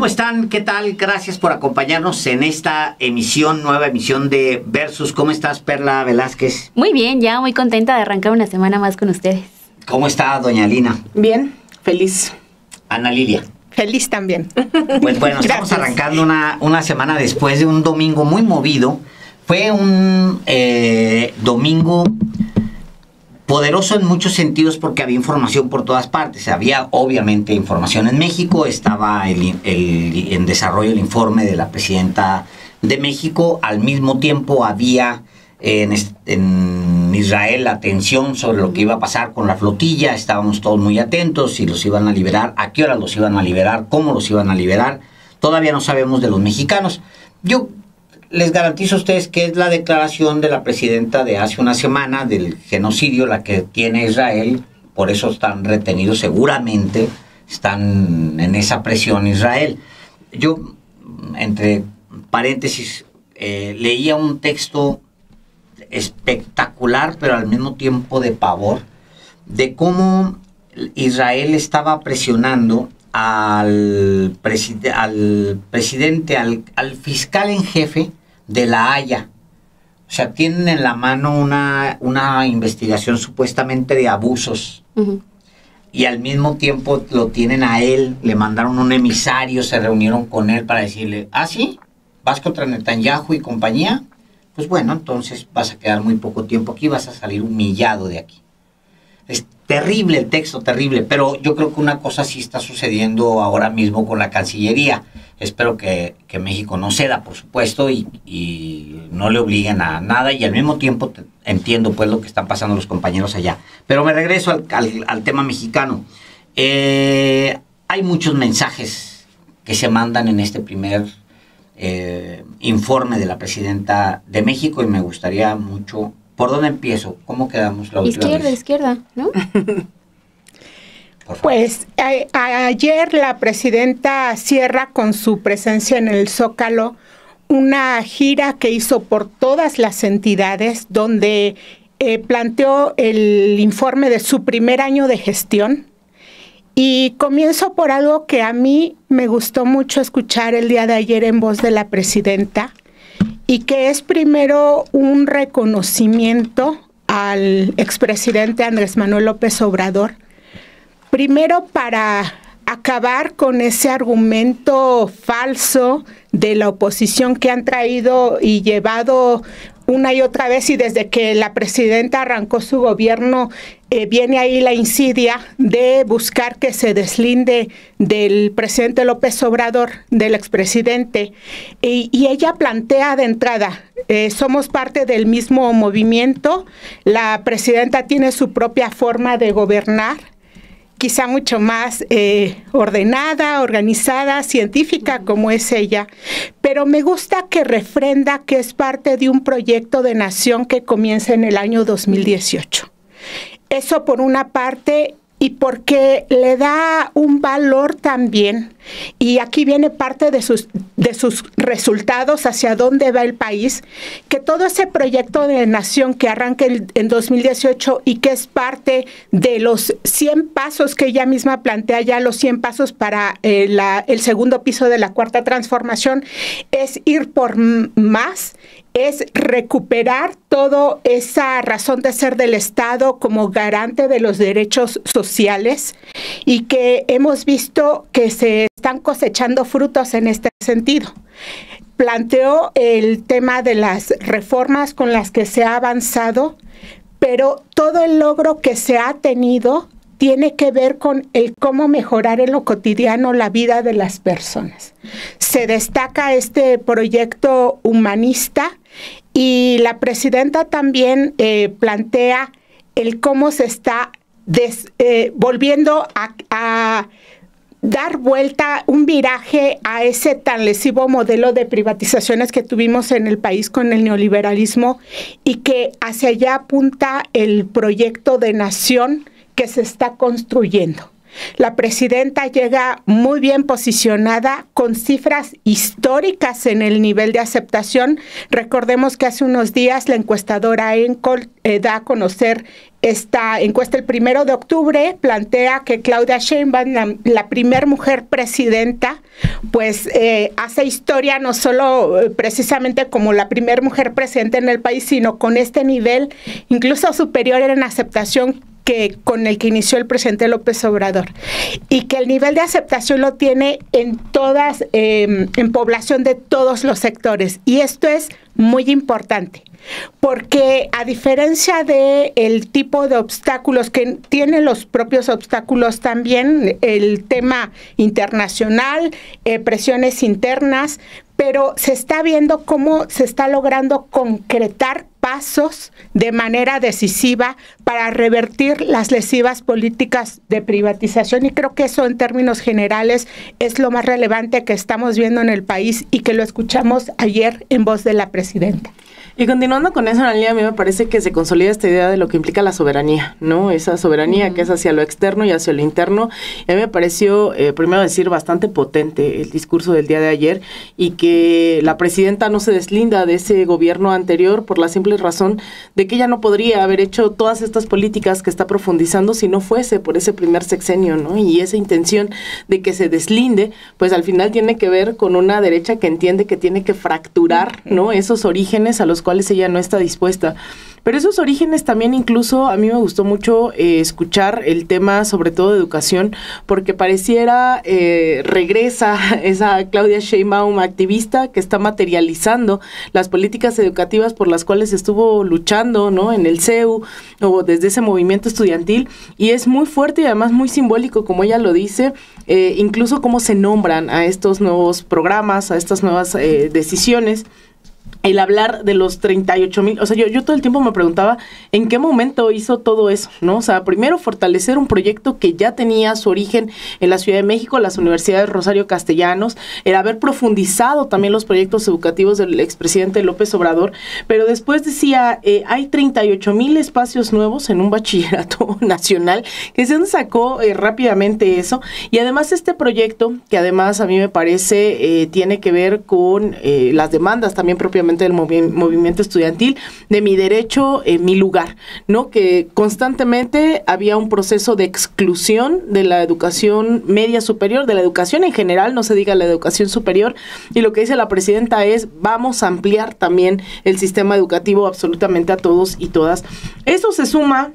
¿Cómo están? ¿Qué tal? Gracias por acompañarnos en esta nueva emisión de Versus. ¿Cómo estás, Perla Velázquez? Muy bien, ya muy contenta de arrancar una semana más con ustedes. ¿Cómo está, doña Lina? Bien, feliz. Ana Lilia. Feliz también. Pues bueno, estamos arrancando una semana después de un domingo muy movido. Fue un domingo poderoso en muchos sentidos porque había información por todas partes. Había obviamente información en México, estaba en desarrollo el informe de la presidenta de México. Al mismo tiempo había en Israel la tensión sobre lo que iba a pasar con la flotilla. Estábamos todos muy atentos, si los iban a liberar, a qué hora los iban a liberar, cómo los iban a liberar. Todavía no sabemos de los mexicanos. Yo les garantizo a ustedes que es la declaración de la presidenta de hace una semana del genocidio la que tiene Israel, por eso están retenidos, seguramente están en esa presión Israel. Yo, entre paréntesis, leía un texto espectacular, pero al mismo tiempo de pavor, de cómo Israel estaba presionando al presidente, al fiscal en jefe de La Haya. O sea, tienen en la mano una investigación supuestamente de abusos. Y al mismo tiempo lo tienen a él, le mandaron un emisario, se reunieron con él para decirle, ¿ah, sí? ¿Vas contra Netanyahu y compañía? Pues bueno, entonces vas a quedar muy poco tiempo aquí, vas a salir humillado de aquí. Es terrible el texto, terrible, pero yo creo que una cosa sí está sucediendo ahora mismo con la Cancillería. Espero que México no ceda, por supuesto, y no le obliguen a nada, y al mismo tiempo entiendo pues lo que están pasando los compañeros allá. Pero me regreso al tema mexicano. Hay muchos mensajes que se mandan en este primer informe de la presidenta de México, y me gustaría mucho... ¿Por dónde empiezo? ¿Cómo quedamos la última vez? Izquierda, ¿no? Pues ayer la presidenta cierra con su presencia en el Zócalo una gira que hizo por todas las entidades donde planteó el informe de su primer año de gestión. Y comienzo por algo que a mí me gustó mucho escuchar el día de ayer en voz de la presidenta, y que es primero un reconocimiento al expresidente Andrés Manuel López Obrador, primero para acabar con ese argumento falso de la oposición que han traído y llevado una y otra vez, y desde que la presidenta arrancó su gobierno viene ahí la insidia de buscar que se deslinde del presidente López Obrador, del expresidente, y ella plantea de entrada, somos parte del mismo movimiento, la presidenta tiene su propia forma de gobernar, quizá mucho más ordenada, organizada, científica como es ella, pero me gusta que refrenda que es parte de un proyecto de nación que comienza en el año 2018. Eso por una parte, y porque le da un valor también, y aquí viene parte de sus resultados, hacia dónde va el país, que todo ese proyecto de nación que arranca en 2018 y que es parte de los 100 pasos que ella misma plantea, ya los 100 pasos para el segundo piso de la cuarta transformación, es ir por más, es recuperar toda esa razón de ser del Estado como garante de los derechos sociales, y que hemos visto que se están cosechando frutos en este sentido. Planteó el tema de las reformas con las que se ha avanzado, pero todo el logro que se ha tenido tiene que ver con el cómo mejorar en lo cotidiano la vida de las personas. Se destaca este proyecto humanista, y la presidenta también plantea el cómo se está volviendo a dar vuelta, un viraje a ese tan lesivo modelo de privatizaciones que tuvimos en el país con el neoliberalismo, y que hacia allá apunta el proyecto de nación que se está construyendo. La presidenta llega muy bien posicionada con cifras históricas en el nivel de aceptación. Recordemos que hace unos días la encuestadora Encol da a conocer esta encuesta el 1 de octubre, plantea que Claudia Sheinbaum, la primer mujer presidenta, pues hace historia no solo precisamente como la primer mujer presidenta en el país, sino con este nivel incluso superior en aceptación que con el que inició el presidente López Obrador, y que el nivel de aceptación lo tiene en todas, en población de todos los sectores, y esto es muy importante, porque a diferencia de el tipo de obstáculos que tienen los propios obstáculos también, el tema internacional, presiones internas, pero se está viendo cómo se está logrando concretar pasos de manera decisiva para revertir las lesivas políticas de privatización, y creo que eso en términos generales es lo más relevante que estamos viendo en el país y que lo escuchamos ayer en voz de la presidenta. Y continuando con eso, Analía, a mí me parece que se consolida esta idea de lo que implica la soberanía, ¿no? Esa soberanía que es hacia lo externo y hacia lo interno. Y a mí me pareció, primero decir, bastante potente el discurso del día de ayer, y que la presidenta no se deslinda de ese gobierno anterior por la simple razón de que ella no podría haber hecho todas estas políticas que está profundizando si no fuese por ese primer sexenio, ¿no? Y esa intención de que se deslinde, pues al final tiene que ver con una derecha que entiende que tiene que fracturar, ¿no? Esos orígenes a los cuales ella no está dispuesta. Pero esos orígenes también, incluso a mí me gustó mucho escuchar el tema sobre todo de educación, porque pareciera regresa esa Claudia Sheinbaum activista que está materializando las políticas educativas por las cuales estuvo luchando, ¿no? En el CEU o desde ese movimiento estudiantil, y es muy fuerte y además muy simbólico, como ella lo dice, incluso cómo se nombran a estos nuevos programas, a estas nuevas decisiones. El hablar de los 38,000, o sea, yo todo el tiempo me preguntaba en qué momento hizo todo eso, ¿no? O sea, primero fortalecer un proyecto que ya tenía su origen en la Ciudad de México, las universidades Rosario Castellanos, el haber profundizado también los proyectos educativos del expresidente López Obrador, pero después decía, hay 38,000 espacios nuevos en un bachillerato nacional, que se sacó rápidamente eso, y además este proyecto, que además a mí me parece tiene que ver con las demandas también propiamente del movimiento estudiantil, de mi derecho, mi lugar, ¿no? Que constantemente había un proceso de exclusión de la educación media superior, de la educación en general, no se diga la educación superior, y lo que dice la presidenta es, vamos a ampliar también el sistema educativo absolutamente a todos y todas. Eso se suma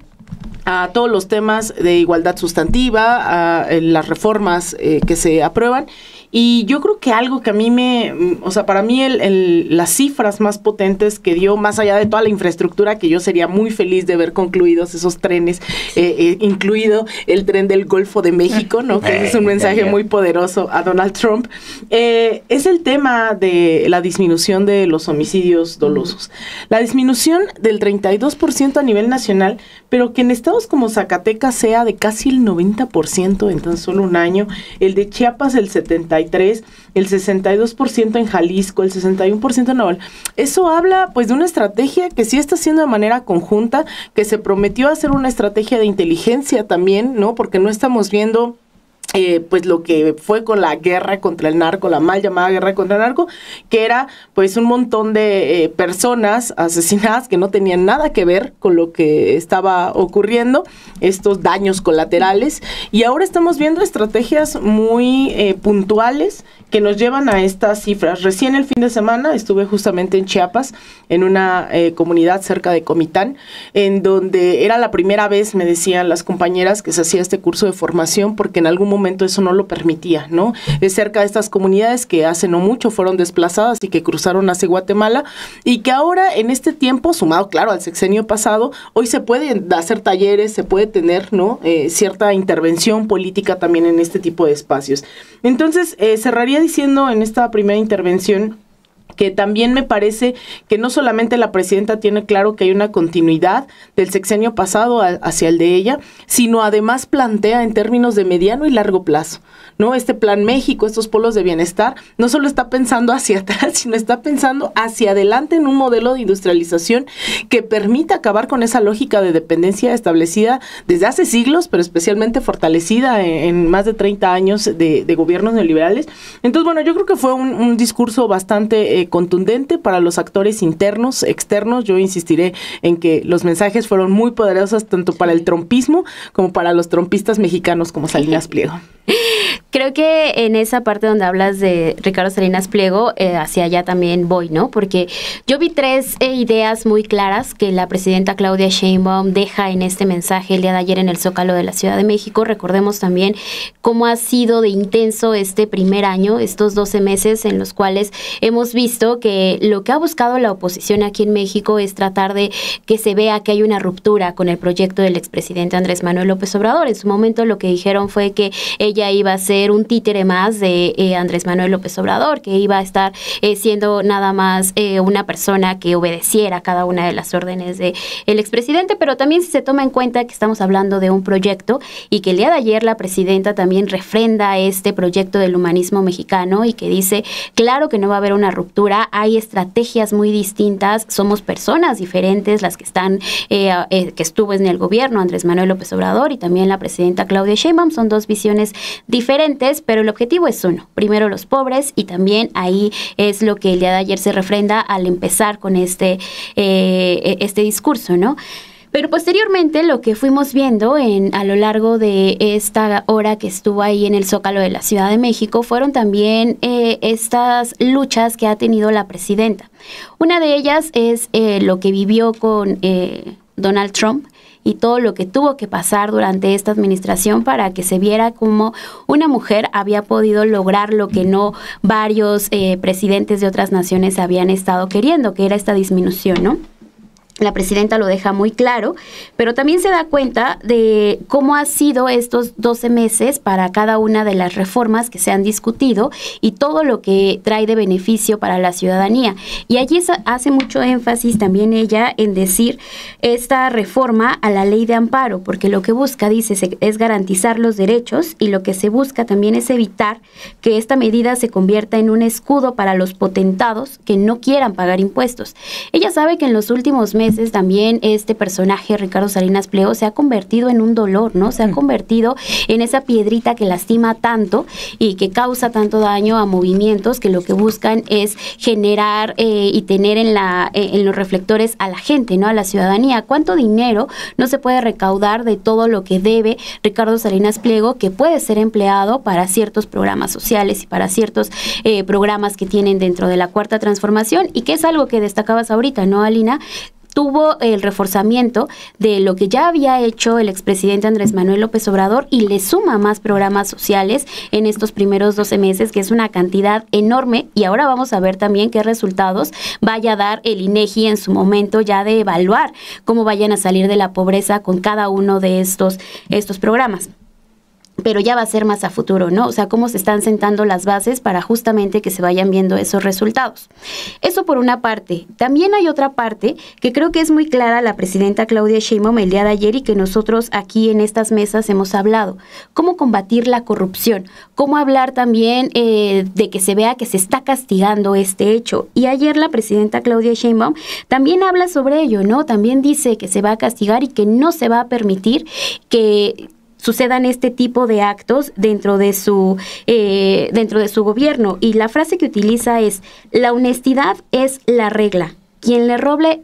a todos los temas de igualdad sustantiva, a las reformas que se aprueban. Y yo creo que algo que a mí para mí las cifras más potentes que dio, más allá de toda la infraestructura, que yo sería muy feliz de ver concluidos esos trenes, incluido el tren del Golfo de México, ¿no? Que es un mensaje muy poderoso a Donald Trump, es el tema de la disminución de los homicidios dolosos. La disminución del 32% a nivel nacional, pero que en estados como Zacatecas sea de casi el 90% en tan solo un año, el de Chiapas el 73%, el 62% en Jalisco, el 61% en Naval. Eso habla pues de una estrategia que sí está haciendo de manera conjunta, que se prometió hacer una estrategia de inteligencia también, ¿no? Porque no estamos viendo pues lo que fue con la guerra contra el narco, la mal llamada guerra contra el narco, que era pues un montón de personas asesinadas que no tenían nada que ver con lo que estaba ocurriendo, estos daños colaterales, y ahora estamos viendo estrategias muy puntuales que nos llevan a estas cifras. Recién el fin de semana estuve justamente en Chiapas, en una comunidad cerca de Comitán, en donde era la primera vez, me decían las compañeras, que se hacía este curso de formación, porque en algún momento eso no lo permitía, ¿no? Es cerca de estas comunidades que hace no mucho fueron desplazadas y que cruzaron hacia Guatemala, y que ahora en este tiempo, sumado claro al sexenio pasado, hoy se pueden hacer talleres, se puede tener, ¿no? Cierta intervención política también en este tipo de espacios. Entonces, cerraría diciendo en esta primera intervención que también me parece que no solamente la presidenta tiene claro que hay una continuidad del sexenio pasado hacia el de ella, sino además plantea en términos de mediano y largo plazo, ¿no? Este Plan México, estos polos de bienestar, no solo está pensando hacia atrás, sino está pensando hacia adelante en un modelo de industrialización que permita acabar con esa lógica de dependencia establecida desde hace siglos, pero especialmente fortalecida en más de 30 años de gobiernos neoliberales. Entonces, bueno, yo creo que fue un discurso bastante contundente para los actores internos, externos. Yo insistiré en que los mensajes fueron muy poderosos tanto para el trumpismo como para los trumpistas mexicanos como Salinas Pliego. Creo que en esa parte donde hablas de Ricardo Salinas Pliego, hacia allá también voy, ¿no? Porque yo vi 3 ideas muy claras que la presidenta Claudia Sheinbaum deja en este mensaje el día de ayer en el Zócalo de la Ciudad de México. Recordemos también cómo ha sido de intenso este primer año, estos 12 meses en los cuales hemos visto que lo que ha buscado la oposición aquí en México es tratar de que se vea que hay una ruptura con el proyecto del expresidente Andrés Manuel López Obrador. En su momento lo que dijeron fue que ella iba a ser un títere más de Andrés Manuel López Obrador, que iba a estar siendo nada más una persona que obedeciera cada una de las órdenes del expresidente, pero también si se toma en cuenta que estamos hablando de un proyecto y que el día de ayer la presidenta también refrenda este proyecto del humanismo mexicano y que dice, claro que no va a haber una ruptura, hay estrategias muy distintas, somos personas diferentes las que están, que estuvo en el gobierno Andrés Manuel López Obrador y también la presidenta Claudia Sheinbaum, son 2 visiones diferentes, pero el objetivo es uno, primero los pobres, y también ahí es lo que el día de ayer se refrenda al empezar con este discurso, ¿no? Pero posteriormente lo que fuimos viendo a lo largo de esta hora que estuvo ahí en el Zócalo de la Ciudad de México fueron también estas luchas que ha tenido la presidenta. Una de ellas es lo que vivió con Donald Trump y todo lo que tuvo que pasar durante esta administración para que se viera cómo una mujer había podido lograr lo que no varios presidentes de otras naciones habían estado queriendo, que era esta disminución, ¿no? La presidenta lo deja muy claro, pero también se da cuenta de cómo ha sido estos 12 meses para cada una de las reformas que se han discutido y todo lo que trae de beneficio para la ciudadanía. Y allí hace mucho énfasis también ella en decir esta reforma a la ley de amparo, porque lo que busca, dice, es garantizar los derechos y lo que se busca también es evitar que esta medida se convierta en un escudo para los potentados que no quieran pagar impuestos. Ella sabe que en los últimos meses también este personaje, Ricardo Salinas Pliego, se ha convertido en un dolor, ¿no? Se ha convertido en esa piedrita que lastima tanto y que causa tanto daño a movimientos que lo que buscan es generar y tener en los reflectores a la gente, ¿no? A la ciudadanía. ¿Cuánto dinero no se puede recaudar de todo lo que debe Ricardo Salinas Pliego, que puede ser empleado para ciertos programas sociales y para ciertos programas que tienen dentro de la Cuarta Transformación, y que es algo que destacabas ahorita, ¿no, Alina? Tuvo el reforzamiento de lo que ya había hecho el expresidente Andrés Manuel López Obrador y le suma más programas sociales en estos primeros 12 meses, que es una cantidad enorme, y ahora vamos a ver también qué resultados vaya a dar el INEGI en su momento ya de evaluar cómo vayan a salir de la pobreza con cada uno de estos programas. Pero ya va a ser más a futuro, ¿no? O sea, cómo se están sentando las bases para justamente que se vayan viendo esos resultados. Eso por una parte. También hay otra parte que creo que es muy clara la presidenta Claudia Sheinbaum el día de ayer y que nosotros aquí en estas mesas hemos hablado. Cómo combatir la corrupción, cómo hablar también de que se vea que se está castigando este hecho. Y ayer la presidenta Claudia Sheinbaum también habla sobre ello, ¿no? También dice que se va a castigar y que no se va a permitir que sucedan este tipo de actos dentro de su gobierno. Y la frase que utiliza es: la honestidad es la regla. Quien le robe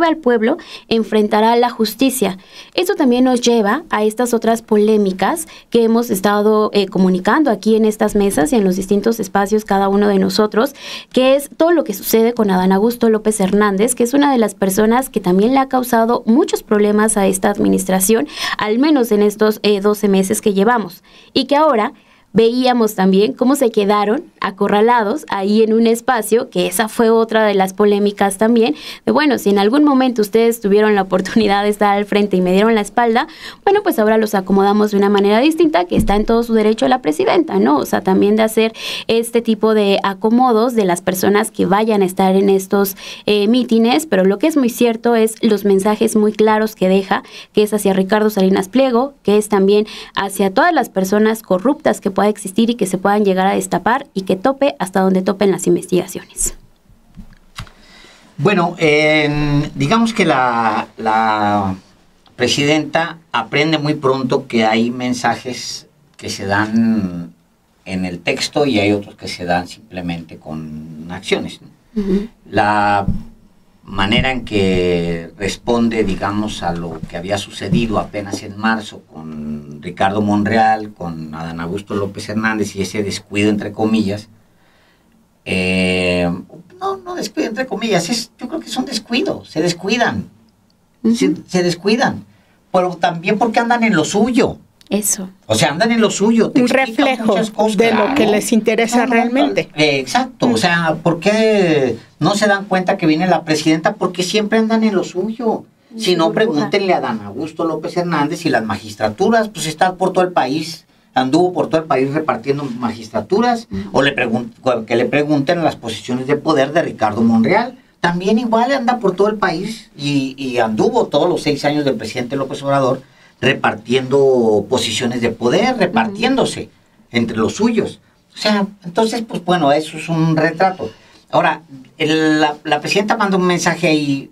al pueblo enfrentará la justicia. Eso también nos lleva a estas otras polémicas que hemos estado comunicando aquí en estas mesas y en los distintos espacios cada uno de nosotros, que es todo lo que sucede con Adán Augusto López Hernández, que es una de las personas que también le ha causado muchos problemas a esta administración, al menos en estos 12 meses que llevamos, y que ahora veíamos también cómo se quedaron acorralados ahí en un espacio, que esa fue otra de las polémicas también, de bueno, si en algún momento ustedes tuvieron la oportunidad de estar al frente y me dieron la espalda, bueno, pues ahora los acomodamos de una manera distinta, que está en todo su derecho la presidenta, ¿no? O sea, también de hacer este tipo de acomodos de las personas que vayan a estar en estos mítines, pero lo que es muy cierto es los mensajes muy claros que deja, que es hacia Ricardo Salinas Pliego, que es también hacia todas las personas corruptas que pueda existir y que se puedan llegar a destapar, y que tope hasta donde topen las investigaciones. Bueno, digamos que la presidenta aprende muy pronto que hay mensajes que se dan en el texto y hay otros que se dan simplemente con acciones, ¿no? Uh-huh. La manera en que responde, digamos, a lo que había sucedido apenas en marzo con Ricardo Monreal, con Adán Augusto López Hernández y ese descuido, entre comillas, no descuido, entre comillas, yo creo que es un descuido, se descuidan, uh-huh. se descuidan, pero también porque andan en lo suyo. Eso. O sea, andan en lo suyo. Un reflejo cosas, de lo que les interesa realmente. Exacto. O sea, ¿por qué no se dan cuenta que viene la presidenta? Porque siempre andan en lo suyo. Si no, pregúntenle a Adán Augusto López Hernández y las magistraturas, pues está por todo el país, anduvo por todo el país repartiendo magistraturas, o que le pregunten las posiciones de poder de Ricardo Monreal. También igual anda por todo el país y anduvo todos los 6 años del presidente López Obrador repartiendo posiciones de poder, repartiéndose entre los suyos. O sea, entonces, pues bueno, eso es un retrato. Ahora, la presidenta manda un mensaje ahí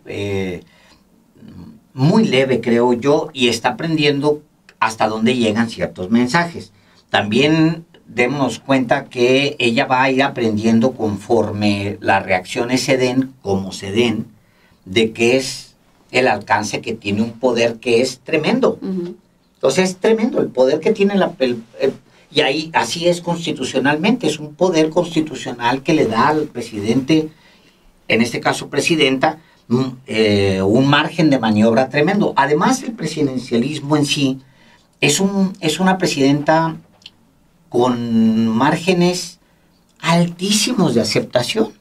muy leve, creo yo, y está aprendiendo hasta dónde llegan ciertos mensajes. También démonos cuenta que ella va a ir aprendiendo conforme las reacciones se den, como se den, de qué es el alcance que tiene un poder que es tremendo. Uh-huh. Entonces es tremendo el poder que tiene y ahí así es constitucionalmente, es un poder constitucional que le da al presidente, en este caso presidenta, un margen de maniobra tremendo. Además, el presidencialismo en sí es una presidenta con márgenes altísimos de aceptación.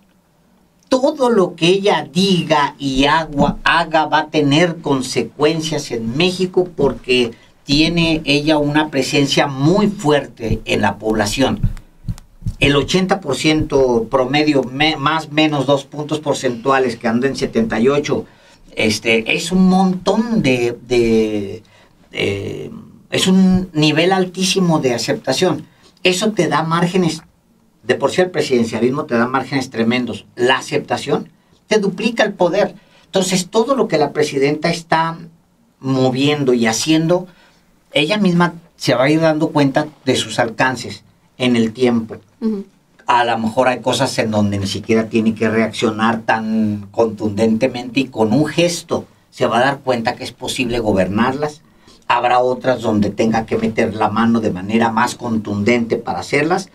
Todo lo que ella diga y haga va a tener consecuencias en México porque tiene ella una presencia muy fuerte en la población. El 80% promedio, más o menos 2 puntos porcentuales, que anda en 78, es un montón es un nivel altísimo de aceptación. Eso te da márgenes. De por sí el presidencialismo te da márgenes tremendos. La aceptación te duplica el poder. Entonces, todo lo que la presidenta está moviendo y haciendo, ella misma se va a ir dando cuenta de sus alcances en el tiempo. Uh-huh. A lo mejor hay cosas en donde ni siquiera tiene que reaccionar tan contundentemente y con un gesto se va a dar cuenta que es posible gobernarlas. Habrá otras donde tenga que meter la mano de manera más contundente para hacerlas.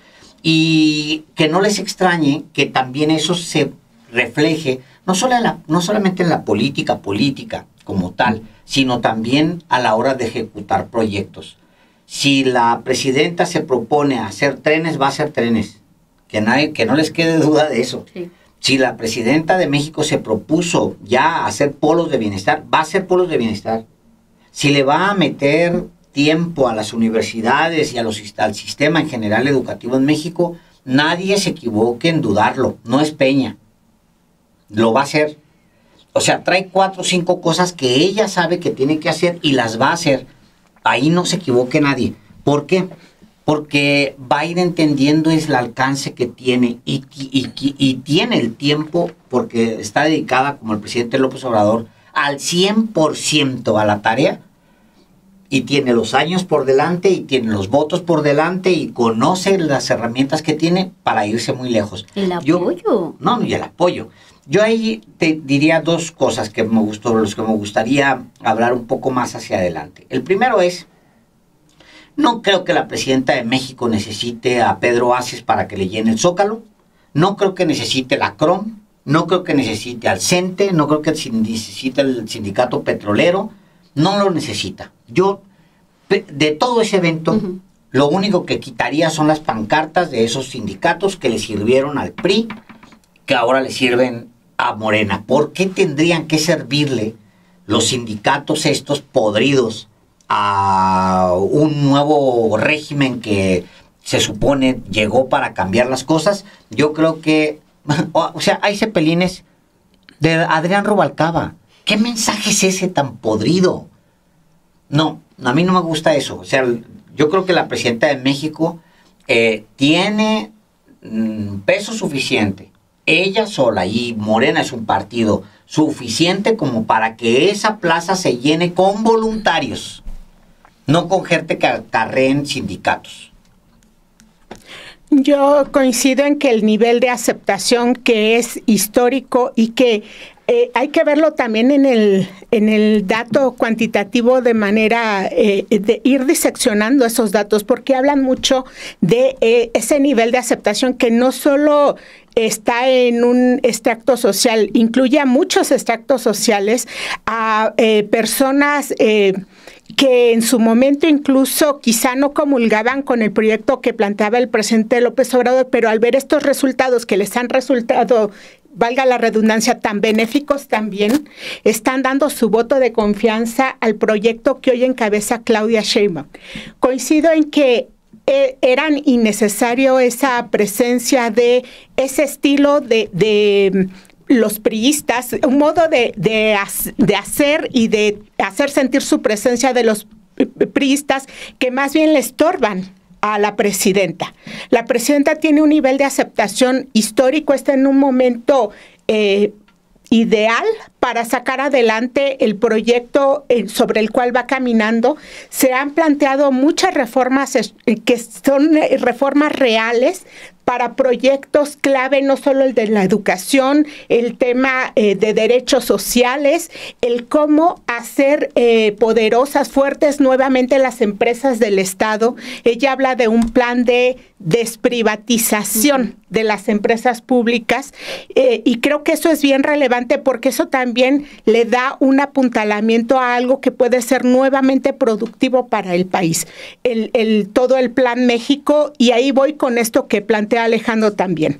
Y que no les extrañe que también eso se refleje no solamente en la política como tal, sino también a la hora de ejecutar proyectos. Si la presidenta se propone a hacer trenes, va a hacer trenes. Que no les quede duda de eso. Sí. Si la presidenta de México se propuso ya hacer polos de bienestar, va a hacer polos de bienestar. Si le va a meter tiempo a las universidades y al sistema en general educativo en México, nadie se equivoque en dudarlo. No es Peña. Lo va a hacer. O sea, trae 4 o 5 cosas que ella sabe que tiene que hacer y las va a hacer. Ahí no se equivoque nadie. ¿Por qué? Porque va a ir entendiendo el alcance que tiene y tiene el tiempo, porque está dedicada, como el presidente López Obrador, al 100% a la tarea. Y tiene los años por delante y tiene los votos por delante y conoce las herramientas que tiene para irse muy lejos. El apoyo. Y el apoyo. Yo ahí te diría 2 cosas que me gustaría hablar un poco más hacia adelante. El primero es, no creo que la presidenta de México necesite a Pedro Aces para que le llene el Zócalo. No creo que necesite la CROM. No creo que necesite al CENTE. No creo que necesite el sindicato petrolero. No lo necesita. Yo, de todo ese evento, uh-huh, lo único que quitaría son las pancartas de esos sindicatos que le sirvieron al PRI, que ahora le sirven a Morena. ¿Por qué tendrían que servirle los sindicatos estos podridos a un nuevo régimen que se supone llegó para cambiar las cosas? Yo creo que, o sea, hay cepelines de Adrián Rubalcaba. ¿Qué mensaje es ese tan podrido? No, a mí no me gusta eso. O sea, yo creo que la presidenta de México tiene peso suficiente, ella sola, y Morena es un partido suficiente como para que esa plaza se llene con voluntarios, no con gente que acarreen sindicatos. Yo coincido en que el nivel de aceptación que es histórico y que hay que verlo también en el dato cuantitativo de manera de ir diseccionando esos datos, porque hablan mucho de ese nivel de aceptación que no solo está en un extracto social, incluye a muchos extractos sociales, a personas que en su momento incluso quizá no comulgaban con el proyecto que planteaba el presidente López Obrador, pero al ver estos resultados que les han resultado, valga la redundancia, tan benéficos también, están dando su voto de confianza al proyecto que hoy encabeza Claudia Sheinbaum. Coincido en que era innecesario esa presencia de ese estilo de los priistas, un modo de hacer y de hacer sentir su presencia de los priistas que más bien le estorban a la presidenta. La presidenta tiene un nivel de aceptación histórico, está en un momento ideal para sacar adelante el proyecto sobre el cual va caminando. Se han planteado muchas reformas que son reformas reales para proyectos clave, no solo el de la educación, el tema de derechos sociales, el cómo hacer poderosas, fuertes nuevamente las empresas del Estado. Ella habla de un plan de desprivatización de las empresas públicas y creo que eso es bien relevante porque eso también le da un apuntalamiento a algo que puede ser nuevamente productivo para el país. Todo el Plan México, y ahí voy con esto que plantea Alejandro también.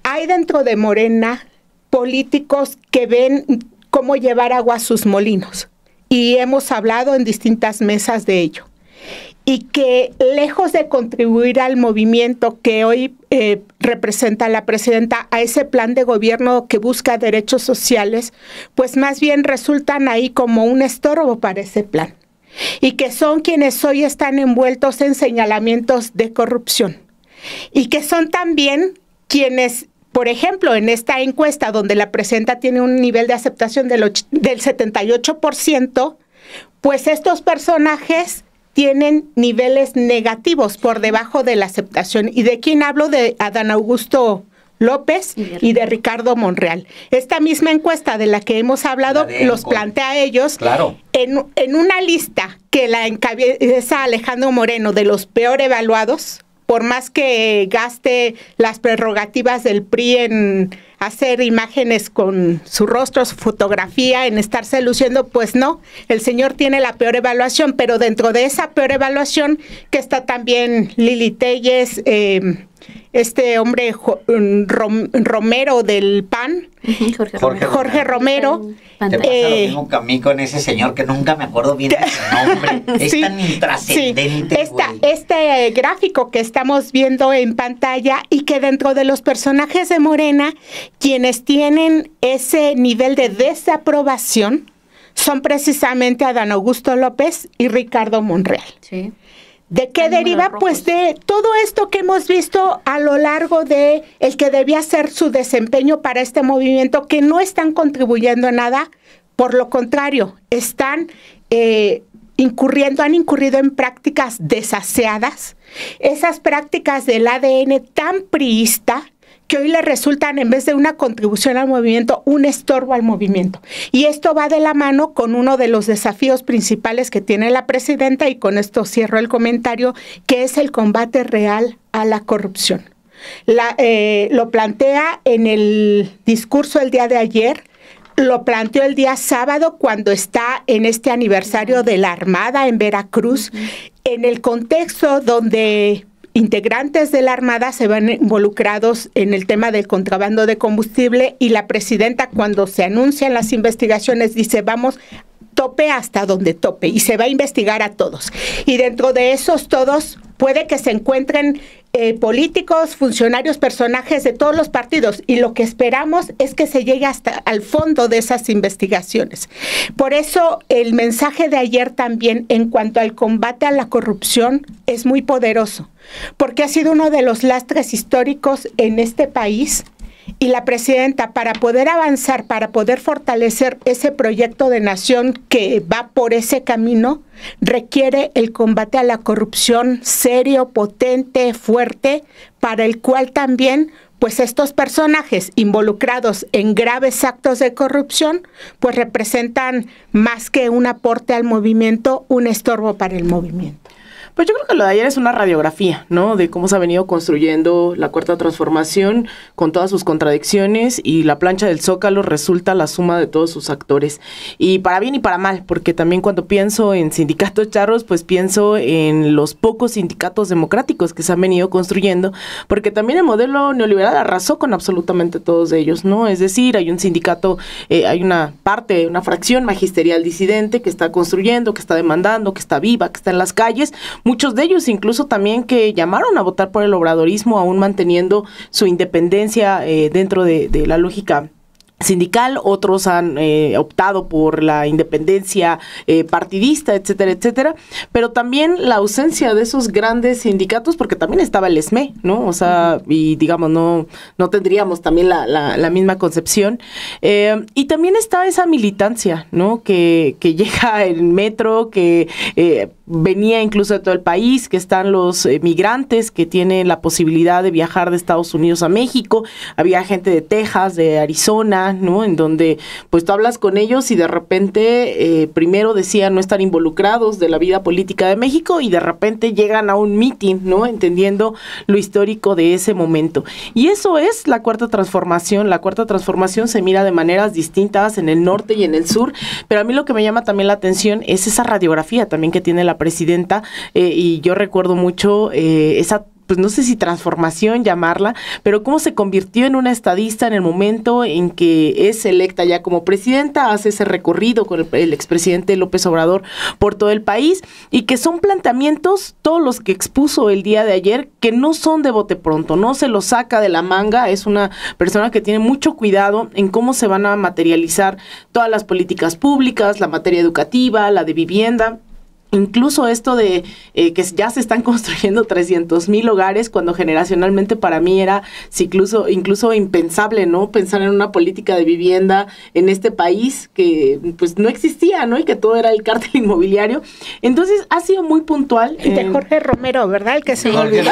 Hay dentro de Morena políticos que ven cómo llevar agua a sus molinos y hemos hablado en distintas mesas de ello. Y que lejos de contribuir al movimiento que hoy representa la presidenta, a ese plan de gobierno que busca derechos sociales, pues más bien resultan ahí como un estorbo para ese plan. Y que son quienes hoy están envueltos en señalamientos de corrupción. Y que son también quienes, por ejemplo, en esta encuesta donde la presidenta tiene un nivel de aceptación del 78%, pues estos personajes tienen niveles negativos por debajo de la aceptación. ¿Y de quién hablo? De Adán Augusto López y de Ricardo Monreal. Esta misma encuesta de la que hemos hablado los plantea a ellos, claro, en una lista que la encabeza Alejandro Moreno de los peor evaluados, por más que gaste las prerrogativas del PRI en hacer imágenes con su rostro, su fotografía, en estarse luciendo, pues no, el señor tiene la peor evaluación, pero dentro de esa peor evaluación que está también Lili Telles, este hombre Romero del PAN, Jorge Romero. Te pasa lo mismo que a mí con ese señor que nunca me acuerdo bien de su nombre. Es sí, tan intrascendente. Sí. Este gráfico que estamos viendo en pantalla y que dentro de los personajes de Morena, quienes tienen ese nivel de desaprobación son precisamente Adán Augusto López y Ricardo Monreal. Sí. ¿De qué deriva? Pues de todo esto que hemos visto a lo largo de el que debía ser su desempeño para este movimiento, que no están contribuyendo en nada, por lo contrario, están han incurrido en prácticas desaseadas, esas prácticas del ADN tan priista, que hoy le resultan, en vez de una contribución al movimiento, un estorbo al movimiento. Y esto va de la mano con uno de los desafíos principales que tiene la presidenta, y con esto cierro el comentario, que es el combate real a la corrupción. Lo plantea en el discurso el día de ayer, lo planteó el día sábado cuando está en este aniversario de la Armada en Veracruz, en el contexto donde integrantes de la Armada se ven involucrados en el tema del contrabando de combustible, y la presidenta, cuando se anuncian las investigaciones, dice vamos tope hasta donde tope y se va a investigar a todos. Y dentro de esos todos puede que se encuentren políticos, funcionarios, personajes de todos los partidos, y lo que esperamos es que se llegue hasta al fondo de esas investigaciones. Por eso el mensaje de ayer también en cuanto al combate a la corrupción es muy poderoso, porque ha sido uno de los lastres históricos en este país. Y la presidenta, para poder avanzar, para poder fortalecer ese proyecto de nación que va por ese camino, requiere el combate a la corrupción serio, potente, fuerte, para el cual también, pues estos personajes involucrados en graves actos de corrupción, pues representan más que un aporte al movimiento, un estorbo para el movimiento. Pues yo creo que lo de ayer es una radiografía, ¿no? De cómo se ha venido construyendo la Cuarta Transformación con todas sus contradicciones, y la plancha del Zócalo resulta la suma de todos sus actores. Y para bien y para mal, porque también cuando pienso en sindicatos charros, pues pienso en los pocos sindicatos democráticos que se han venido construyendo, porque también el modelo neoliberal arrasó con absolutamente todos ellos, ¿no? Es decir, hay un sindicato, hay una parte, una fracción magisterial disidente que está construyendo, que está demandando, que está viva, que está en las calles. Muchos de ellos incluso también que llamaron a votar por el obradorismo, aún manteniendo su independencia dentro de la lógica sindical. Otros han optado por la independencia partidista, etcétera, etcétera, pero también la ausencia de esos grandes sindicatos, porque también estaba el SME, ¿no? O sea, y digamos, no tendríamos también la misma concepción, y también está esa militancia, ¿no? Que llega el metro, que venía incluso de todo el país, que están los migrantes que tienen la posibilidad de viajar de Estados Unidos a México. Había gente de Texas, de Arizona, ¿no? En donde pues tú hablas con ellos y de repente primero decían no estar involucrados de la vida política de México, y de repente llegan a un meeting, ¿no? Entendiendo lo histórico de ese momento. Y eso es la Cuarta Transformación. La Cuarta Transformación se mira de maneras distintas en el norte y en el sur, pero a mí lo que me llama también la atención es esa radiografía también que tiene la presidenta, y yo recuerdo mucho esa, pues no sé si transformación llamarla, pero cómo se convirtió en una estadista en el momento en que es electa ya como presidenta, hace ese recorrido con el expresidente López Obrador por todo el país, y que son planteamientos, todos los que expuso el día de ayer, que no son de bote pronto, no se los saca de la manga. Es una persona que tiene mucho cuidado en cómo se van a materializar todas las políticas públicas, la materia educativa, la de vivienda. Incluso esto de que ya se están construyendo 300,000 hogares, cuando generacionalmente para mí era incluso impensable, ¿no? Pensar en una política de vivienda en este país que pues no existía, ¿no? Y que todo era el cártel inmobiliario. Entonces ha sido muy puntual. De Jorge Romero, ¿verdad? El que se me olvidó.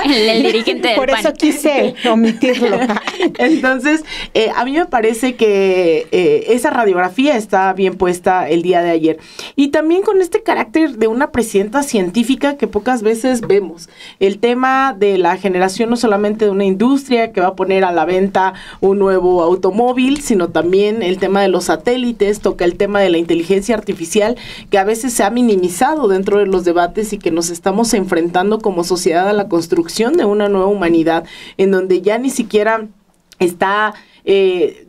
El dirigente del Por PAN. eso quise omitirlo. Entonces, a mí me parece que esa radiografía está bien puesta el día de ayer. Y también con este carácter de una presidenta científica que pocas veces vemos. El tema de la generación no solamente de una industria que va a poner a la venta un nuevo automóvil, sino también el tema de los satélites, toca el tema de la inteligencia artificial, que a veces se ha minimizado dentro de los debates, y que nos estamos enfrentando como sociedad a la construcción de una nueva humanidad, en donde ya ni siquiera está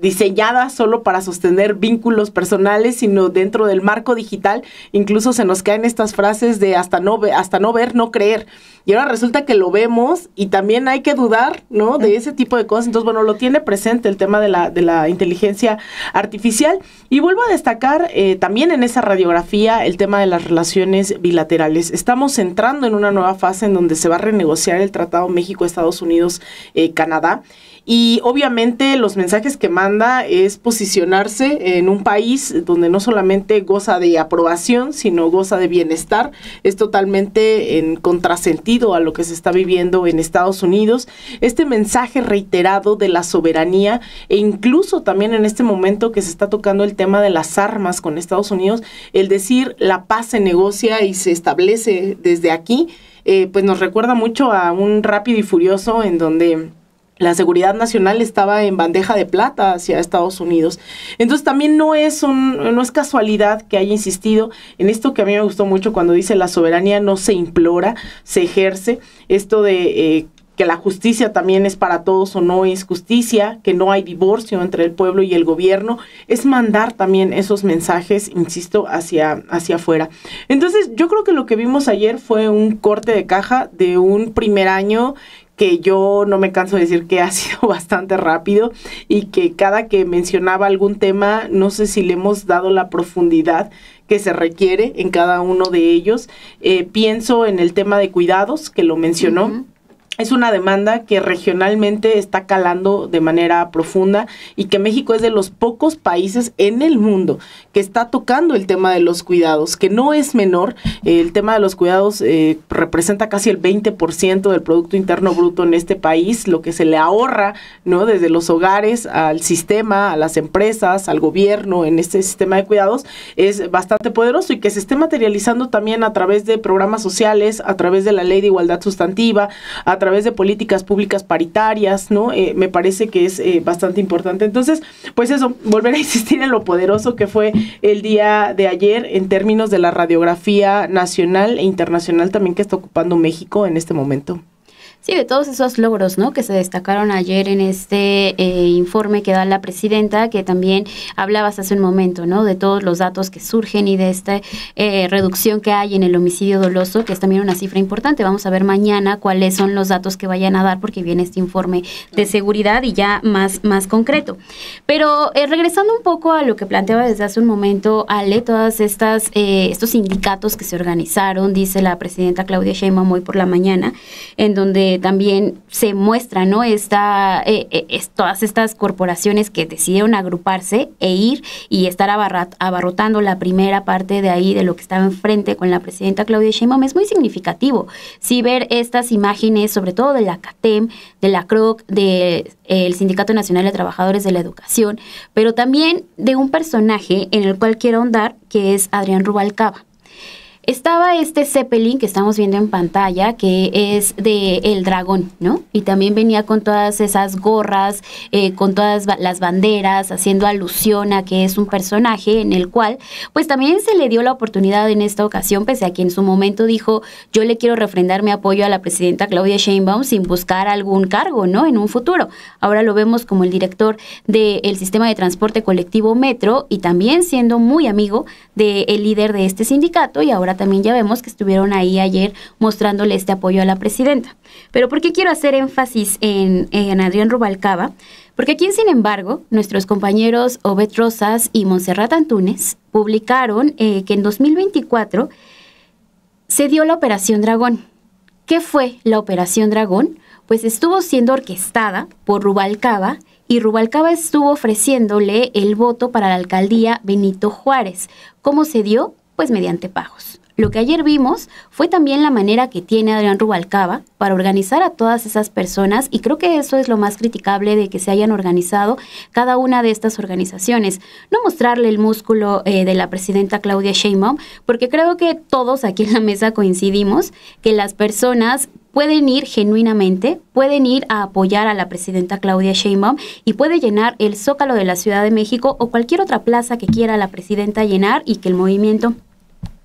diseñada solo para sostener vínculos personales, sino dentro del marco digital. Incluso se nos caen estas frases de hasta no ver, no creer. Y ahora resulta que lo vemos y también hay que dudar, ¿no? De ese tipo de cosas. Entonces, bueno, lo tiene presente el tema de la inteligencia artificial. Y vuelvo a destacar también en esa radiografía el tema de las relaciones bilaterales. Estamos entrando en una nueva fase en donde se va a renegociar el Tratado México-Estados Unidos-Canadá. Y obviamente los mensajes que manda es posicionarse en un país donde no solamente goza de aprobación, sino goza de bienestar. Es totalmente en contrasentido a lo que se está viviendo en Estados Unidos. Este mensaje reiterado de la soberanía, e incluso también en este momento que se está tocando el tema de las armas con Estados Unidos, el decir la paz se negocia y se establece desde aquí, pues nos recuerda mucho a un Rápido y Furioso en donde la seguridad nacional estaba en bandeja de plata hacia Estados Unidos. Entonces también no es casualidad que haya insistido en esto que a mí me gustó mucho cuando dice la soberanía no se implora, se ejerce. Esto de que la justicia también es para todos o no es justicia, que no hay divorcio entre el pueblo y el gobierno, es mandar también esos mensajes, insisto, hacia afuera. Entonces yo creo que lo que vimos ayer fue un corte de caja de un primer año que yo no me canso de decir que ha sido bastante rápido y que cada que mencionaba algún tema, no sé si le hemos dado la profundidad que se requiere en cada uno de ellos. Pienso en el tema de cuidados, que lo mencionó. Uh-huh. Es una demanda que regionalmente está calando de manera profunda y que México es de los pocos países en el mundo que está tocando el tema de los cuidados, que no es menor. El tema de los cuidados representa casi el 20% del Producto Interno Bruto en este país, lo que se le ahorra, ¿no?, desde los hogares al sistema, a las empresas, al gobierno en este sistema de cuidados, es bastante poderoso y que se esté materializando también a través de programas sociales, a través de la Ley de Igualdad Sustantiva, a través de políticas públicas paritarias, ¿no? Me parece que es bastante importante. Entonces, pues eso, volver a insistir en lo poderoso que fue el día de ayer en términos de la radiografía nacional e internacional también que está ocupando México en este momento. Sí, de todos esos logros, ¿no?, que se destacaron ayer en este informe que da la presidenta, que también hablabas hace un momento, ¿no?, de todos los datos que surgen y de esta reducción que hay en el homicidio doloso, que es también una cifra importante. Vamos a ver mañana cuáles son los datos que vayan a dar, porque viene este informe de seguridad y ya más concreto. Pero regresando un poco a lo que planteaba desde hace un momento, Ale, todas estos sindicatos que se organizaron, dice la presidenta Claudia Sheinbaum hoy por la mañana, en donde también se muestra, ¿no?, todas estas corporaciones que decidieron agruparse e ir y estar abarrotando la primera parte de ahí de lo que estaba enfrente con la presidenta Claudia Sheinbaum. Es muy significativo sí ver estas imágenes, sobre todo de la CATEM, de la CROC, del Sindicato Nacional de Trabajadores de la Educación, pero también de un personaje en el cual quiero ahondar, que es Adrián Rubalcaba. Estaba este Zeppelin que estamos viendo en pantalla, que es de El Dragón, ¿no? Y también venía con todas esas gorras, con todas las banderas, haciendo alusión a que es un personaje en el cual, pues también se le dio la oportunidad en esta ocasión, pese a que en su momento dijo, yo le quiero refrendar mi apoyo a la presidenta Claudia Sheinbaum sin buscar algún cargo, ¿no?, en un futuro. Ahora lo vemos como el director del sistema de transporte colectivo Metro y también siendo muy amigo del líder de este sindicato, y ahora también ya vemos que estuvieron ahí ayer mostrándole este apoyo a la presidenta. Pero ¿por qué quiero hacer énfasis en Adrián Rubalcaba? Porque aquí, sin embargo, nuestros compañeros Obed Rosas y Montserrat Antúnez publicaron que en 2024 se dio la Operación Dragón. ¿Qué fue la Operación Dragón? Pues estuvo siendo orquestada por Rubalcaba, y Rubalcaba estuvo ofreciéndole el voto para la alcaldía Benito Juárez. ¿Cómo se dio? Pues mediante pagos. Lo que ayer vimos fue también la manera que tiene Adrián Rubalcaba para organizar a todas esas personas, y creo que eso es lo más criticable de que se hayan organizado cada una de estas organizaciones. No mostrarle el músculo de la presidenta Claudia Sheinbaum, porque creo que todos aquí en la mesa coincidimos que las personas pueden ir genuinamente, pueden ir a apoyar a la presidenta Claudia Sheinbaum y puede llenar el Zócalo de la Ciudad de México o cualquier otra plaza que quiera la presidenta llenar y que el movimiento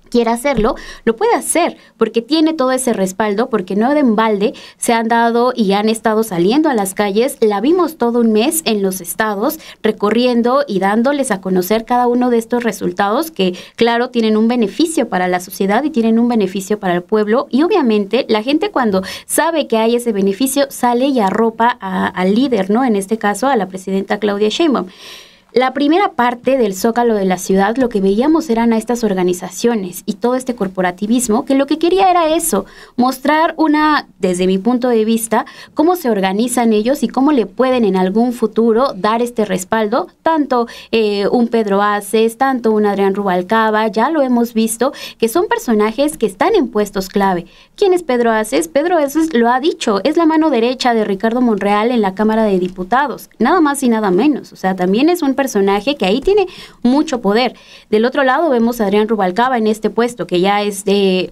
quiera hacerlo, lo puede hacer, porque tiene todo ese respaldo, porque no de embalde se han dado y han estado saliendo a las calles. La vimos todo un mes en los estados, recorriendo y dándoles a conocer cada uno de estos resultados que, claro, tienen un beneficio para la sociedad y tienen un beneficio para el pueblo, y obviamente la gente, cuando sabe que hay ese beneficio, sale y arropa al líder, ¿no?, en este caso a la presidenta Claudia Sheinbaum. La primera parte del Zócalo de la ciudad, lo que veíamos eran a estas organizaciones y todo este corporativismo que lo que quería era eso, mostrar desde mi punto de vista, cómo se organizan ellos y cómo le pueden en algún futuro dar este respaldo, tanto un Pedro Aces, tanto un Adrián Rubalcaba, ya lo hemos visto, que son personajes que están en puestos clave. ¿Quién es Pedro Aces? Pedro Aces lo ha dicho, es la mano derecha de Ricardo Monreal en la Cámara de Diputados, nada más y nada menos. O sea, también es un personaje personaje que ahí tiene mucho poder. Del otro lado vemos a Adrián Rubalcaba en este puesto, que ya es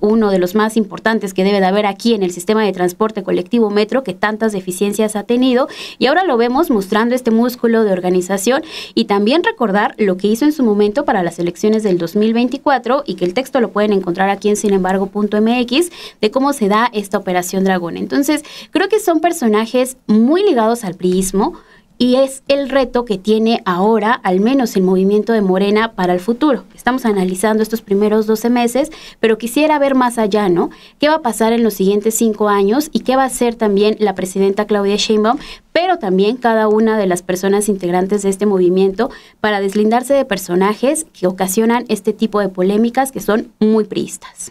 uno de los más importantes que debe de haber aquí en el sistema de transporte colectivo metro, que tantas deficiencias ha tenido, y ahora lo vemos mostrando este músculo de organización, y también recordar lo que hizo en su momento para las elecciones del 2024, y que el texto lo pueden encontrar aquí en sinembargo.mx, de cómo se da esta Operación Dragón. Entonces, creo que son personajes muy ligados al priismo, y es el reto que tiene ahora, al menos el movimiento de Morena, para el futuro. Estamos analizando estos primeros 12 meses, pero quisiera ver más allá, ¿no? ¿Qué va a pasar en los siguientes 5 años? ¿Y qué va a hacer también la presidenta Claudia Sheinbaum? Pero también cada una de las personas integrantes de este movimiento, para deslindarse de personajes que ocasionan este tipo de polémicas que son muy priistas.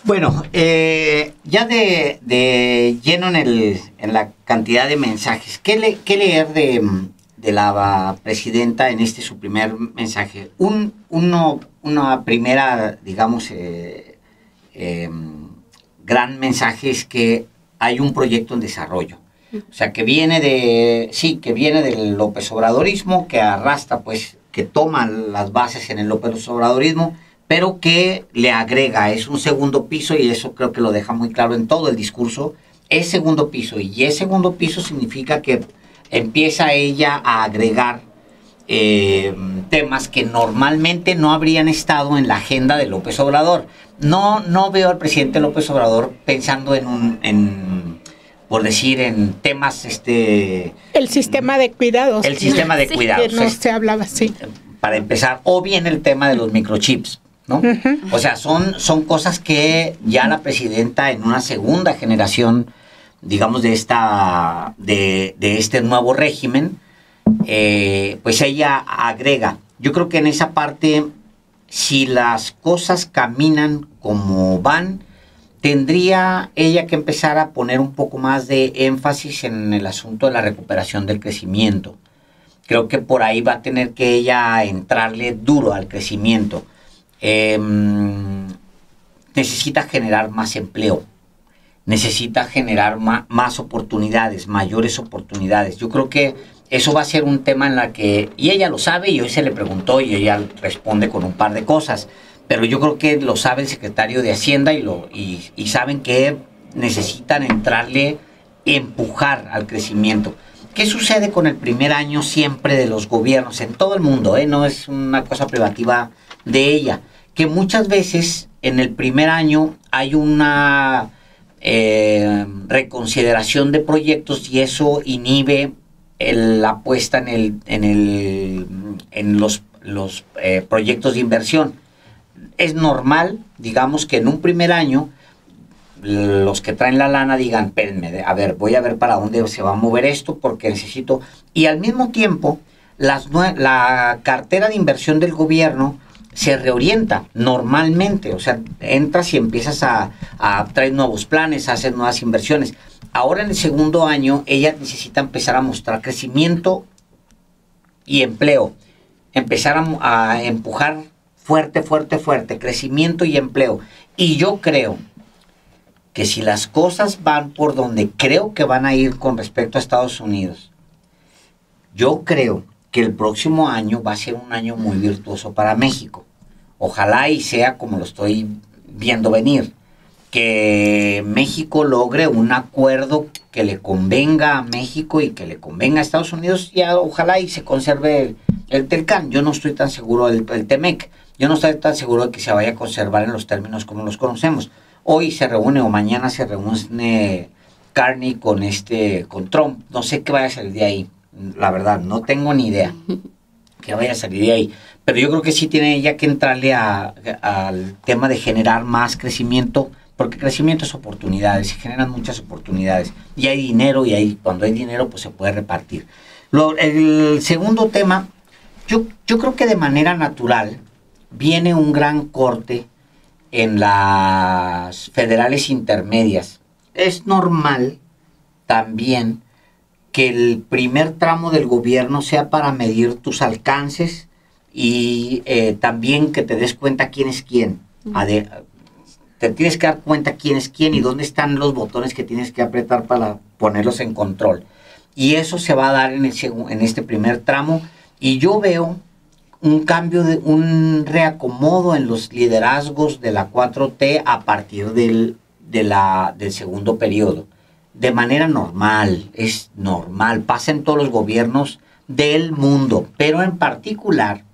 Bueno, ya de lleno en la cantidad de mensajes, ¿qué leer de la presidenta en su primer mensaje? Una primera, digamos, gran mensaje es que hay un proyecto en desarrollo. O sea, que viene del López Obradorismo, que arrastra, pues, que toma las bases en el López Obradorismo, pero que le agrega, es un segundo piso, y eso creo que lo deja muy claro en todo el discurso, es segundo piso, y es segundo piso significa que empieza ella a agregar temas que normalmente no habrían estado en la agenda de López Obrador. No veo al presidente López Obrador pensando por decir, en temas... el sistema de cuidados. El sistema de cuidados. Que no se hablaba así. Para empezar, o bien el tema de los microchips, ¿no? Uh-huh. O sea, son cosas que ya la presidenta en una segunda generación, digamos, de este nuevo régimen, pues ella agrega. Yo creo que en esa parte, si las cosas caminan como van, tendría ella que empezar a poner un poco más de énfasis en el asunto de la recuperación del crecimiento. Creo que por ahí va a tener que ella entrarle duro al crecimiento. Necesita generar más empleo, necesita generar más oportunidades, mayores oportunidades. Yo creo que eso va a ser un tema en la que, y ella lo sabe, y hoy se le preguntó y ella responde con un par de cosas, pero yo creo que lo sabe el secretario de Hacienda y saben que necesitan entrarle, empujar al crecimiento. ¿Qué sucede con el primer año siempre de los gobiernos en todo el mundo? No es una cosa privativa de ella, que muchas veces en el primer año hay una reconsideración de proyectos, y eso inhibe la puesta en los proyectos de inversión. Es normal, digamos, que en un primer año los que traen la lana digan, espérenme, a ver, voy a ver para dónde se va a mover esto, porque necesito... Y al mismo tiempo, la cartera de inversión del gobierno se reorienta normalmente. O sea, entras y empiezas a traer nuevos planes, a hacer nuevas inversiones. Ahora en el segundo año, ella necesita empezar a mostrar crecimiento y empleo. Empezar a empujar fuerte, crecimiento y empleo. Y yo creo que si las cosas van por donde creo que van a ir con respecto a Estados Unidos, yo creo que el próximo año va a ser un año muy virtuoso para México. Ojalá y sea como lo estoy viendo venir, que México logre un acuerdo que le convenga a México y que le convenga a Estados Unidos, y ojalá y se conserve el TELCAN. Yo no estoy tan seguro del TEMEC, yo no estoy tan seguro de que se vaya a conservar en los términos como los conocemos. Hoy se reúne, o mañana se reúne Carney con Trump. No sé qué vaya a salir de ahí. La verdad, no tengo ni idea que vaya a salir de ahí. Pero yo creo que sí tiene ella que entrarle al tema de generar más crecimiento, porque crecimiento es oportunidades, se generan muchas oportunidades. Y hay dinero, y cuando hay dinero, pues se puede repartir. El segundo tema, yo creo que de manera natural viene un gran corte en las federales intermedias. Es normal también que el primer tramo del gobierno sea para medir tus alcances y también que te des cuenta quién es quién. Te tienes que dar cuenta quién es quién y dónde están los botones que tienes que apretar para ponerlos en control. y eso se va a dar en este primer tramo, y yo veo un cambio, un reacomodo en los liderazgos de la 4T a partir del segundo periodo. De manera normal, es normal, pasa en todos los gobiernos del mundo, pero en particular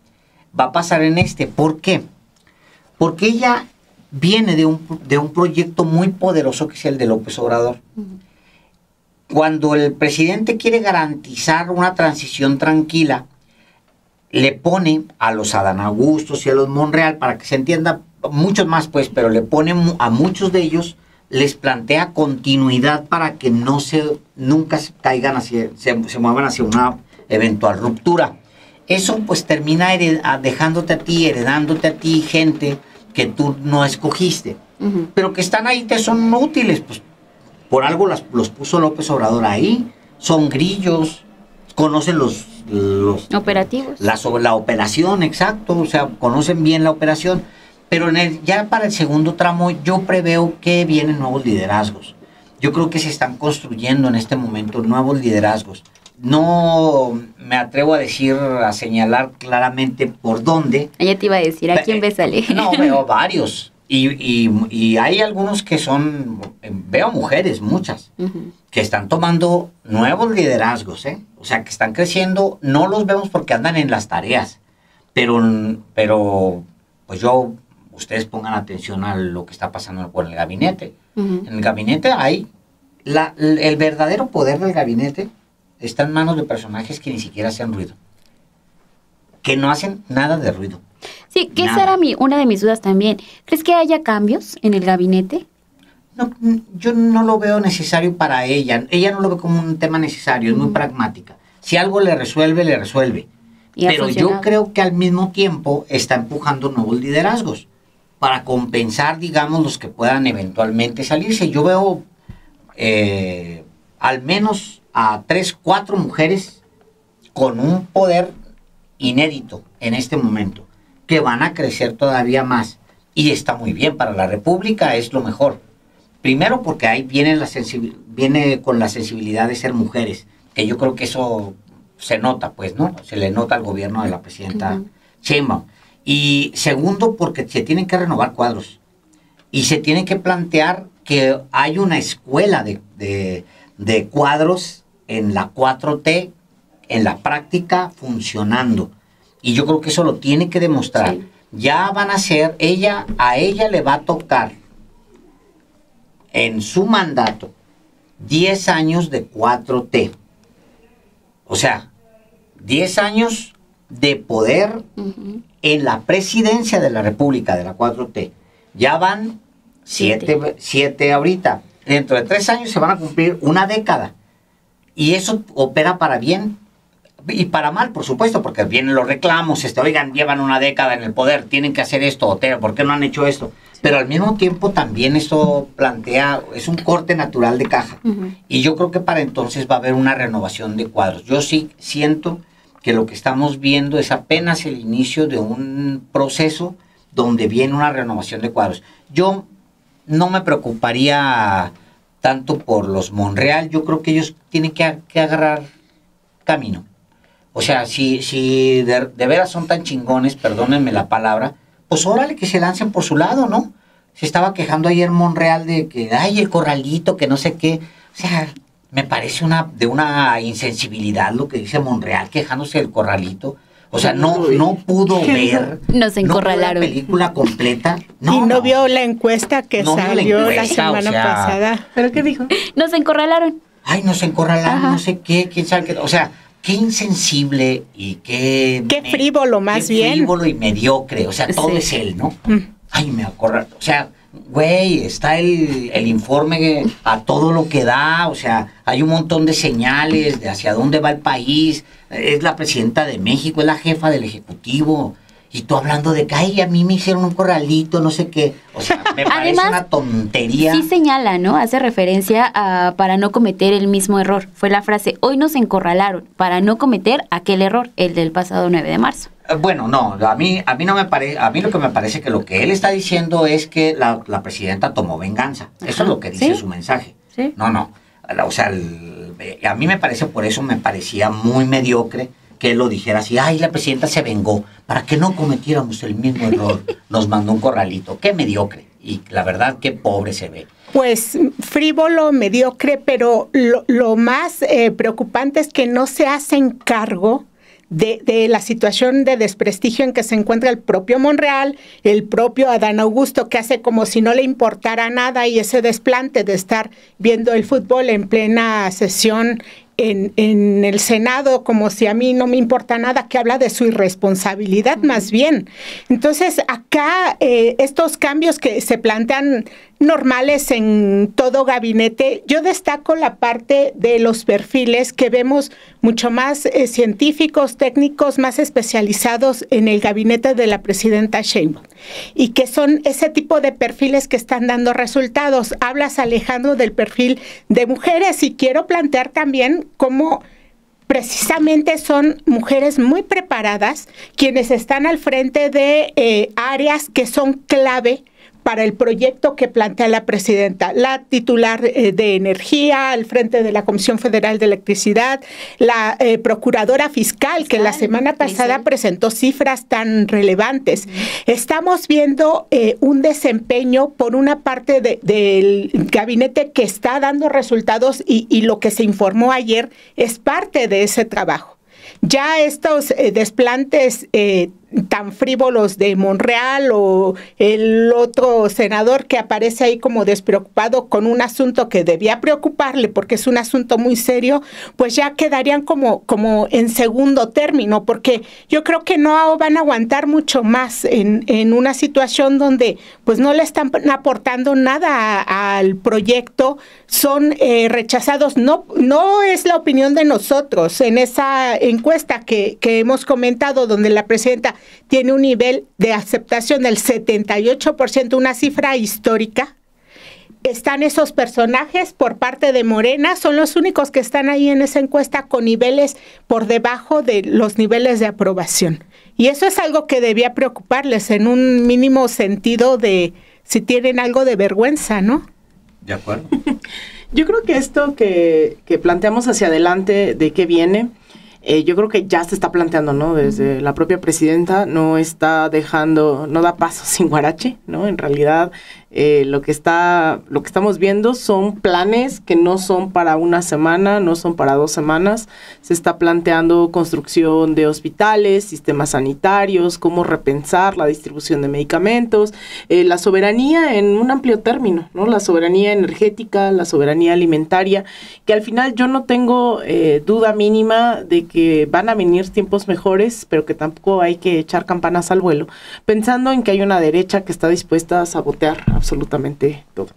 va a pasar en este. ¿Por qué? Porque ella viene de un proyecto muy poderoso que es el de López Obrador. Cuando el presidente quiere garantizar una transición tranquila, le pone a los Adán Augustos y a los Monreal, para que se entienda, muchos más pues, pero le pone a muchos de ellos, les plantea continuidad para que nunca caigan se muevan hacia una eventual ruptura. Eso pues termina dejándote a ti, heredándote a ti gente que tú no escogiste, pero que están ahí, te son útiles, pues por algo los puso López Obrador ahí, son grillos, conocen los operativos. La operación, exacto, o sea, conocen bien la operación, pero ya para el segundo tramo yo preveo que vienen nuevos liderazgos. Yo creo que se están construyendo en este momento nuevos liderazgos. No me atrevo a señalar claramente por dónde. Ya te iba a decir, ¿a quién ves, Ale? No, veo varios. Y hay algunos que veo mujeres, muchas, que están tomando nuevos liderazgos, ¿eh? O sea, que están creciendo. No los vemos porque andan en las tareas, pero pues ustedes pongan atención a lo que está pasando con el gabinete. En el gabinete hay, el verdadero poder del gabinete está en manos de personajes que ni siquiera hacen ruido, que no hacen nada de ruido. Sí, que esa era una de mis dudas también. ¿Crees que haya cambios en el gabinete? No, yo no lo veo necesario para ella. Ella no lo ve como un tema necesario, es muy pragmática. Si algo le resuelve, le resuelve. Pero yo creo que al mismo tiempo está empujando nuevos liderazgos para compensar, digamos, los que puedan eventualmente salirse. Yo veo al menos a 3, 4 mujeres con un poder inédito en este momento, que van a crecer todavía más, y está muy bien. Para la República es lo mejor. Primero porque ahí viene con la sensibilidad de ser mujeres, que yo creo que eso se nota, pues, ¿no? Se le nota al gobierno de la presidenta Sheinbaum. Y segundo porque se tienen que renovar cuadros, y se tiene que plantear que hay una escuela de cuadros en la 4T, en la práctica, funcionando. Y yo creo que eso lo tiene que demostrar. Sí. Ya van a ser, a ella le va a tocar en su mandato 10 años de 4T. O sea, 10 años de poder en la presidencia de la República, de la 4T. Ya van 7 ahorita. Dentro de 3 años se van a cumplir una década. Y eso opera para bien y para mal, por supuesto, porque vienen los reclamos, oigan, llevan una década en el poder, tienen que hacer esto, ¿por qué no han hecho esto? Pero al mismo tiempo también esto es un corte natural de caja. Y yo creo que para entonces va a haber una renovación de cuadros. Yo sí siento que lo que estamos viendo es apenas el inicio de un proceso donde viene una renovación de cuadros. Yo no me preocuparía tanto por los Monreal. Yo creo que ellos tienen que agarrar camino. O sea, si de veras son tan chingones, perdónenme la palabra, pues órale, que se lancen por su lado, ¿no? Se estaba quejando ayer Monreal de que, ay, el corralito, que no sé qué. O sea, me parece de una insensibilidad lo que dice Monreal, quejándose del corralito. O sea, no pudo ver. Nos encorralaron. No vio la película completa. Y no vio la encuesta que salió la semana pasada. ¿Pero qué dijo? Nos encorralaron. Ay, nos encorralaron, no sé qué, quién sabe qué. O sea, qué insensible y qué frívolo, más bien. Qué frívolo y mediocre. O sea, todo es él, ¿no? Ay, me acuerdo. O sea, güey, está el informe a todo lo que da. O sea, hay un montón de señales de hacia dónde va el país. Es la presidenta de México, es la jefa del Ejecutivo. Y tú hablando de que, ay, a mí me hicieron un corralito, no sé qué. O sea, me parece además, una tontería. Sí señala, ¿no? Hace referencia a para no cometer el mismo error. Fue la frase, hoy nos encorralaron para no cometer aquel error, el del pasado 9 de marzo. Bueno, no, a mí no me parece, a mí lo que me parece que lo que él está diciendo es que la presidenta tomó venganza. Eso es lo que dice su mensaje. ¿Sí? No. O sea, a mí me parece, por eso me parecía muy mediocre que él lo dijera así, ay, la presidenta se vengó, para que no cometiéramos el mismo error, nos mandó un corralito, qué mediocre, y la verdad, qué pobre se ve. Pues frívolo, mediocre, pero lo más preocupante es que no se hacen cargo de la situación de desprestigio en que se encuentra el propio Monreal, el propio Adán Augusto, que hace como si no le importara nada, y ese desplante de estar viendo el fútbol en plena sesión en el Senado, como si a mí no me importa nada, que habla de su irresponsabilidad más bien. Entonces, acá estos cambios que se plantean normales en todo gabinete, yo destaco la parte de los perfiles que vemos mucho más científicos, técnicos, más especializados en el gabinete de la presidenta Sheinbaum, y que son ese tipo de perfiles que están dando resultados. Hablas, Alejandro, del perfil de mujeres, y quiero plantear también cómo precisamente son mujeres muy preparadas quienes están al frente de áreas que son clave para el proyecto que plantea la presidenta, la titular de Energía, al frente de la Comisión Federal de Electricidad, la procuradora fiscal, que la semana pasada presentó cifras tan relevantes. Estamos viendo un desempeño por una parte del gabinete que está dando resultados, y lo que se informó ayer es parte de ese trabajo. Ya estos desplantes tan frívolos de Monreal, o el otro senador que aparece ahí como despreocupado con un asunto que debía preocuparle porque es un asunto muy serio, pues ya quedarían como en segundo término, porque yo creo que no van a aguantar mucho más en una situación donde pues no le están aportando nada al proyecto, son rechazados. No es la opinión de nosotros en esa encuesta que hemos comentado, donde la presidenta tiene un nivel de aceptación del 78%, una cifra histórica. Están esos personajes por parte de Morena, son los únicos que están ahí en esa encuesta con niveles por debajo de los niveles de aprobación. Y eso es algo que debía preocuparles en un mínimo sentido de si tienen algo de vergüenza, ¿no? De acuerdo. Yo creo que esto que planteamos hacia adelante, de qué viene, yo creo que ya se está planteando, ¿no? Desde la propia presidenta no está dejando, no da paso sin guarache, ¿no? En realidad lo que estamos viendo son planes que no son para una semana, no son para 2 semanas. Se está planteando construcción de hospitales, sistemas sanitarios, cómo repensar la distribución de medicamentos, la soberanía en un amplio término, ¿no? La soberanía energética, la soberanía alimentaria, que al final yo no tengo duda mínima de que van a venir tiempos mejores, pero que tampoco hay que echar campanas al vuelo, pensando en que hay una derecha que está dispuesta a sabotear absolutamente todo.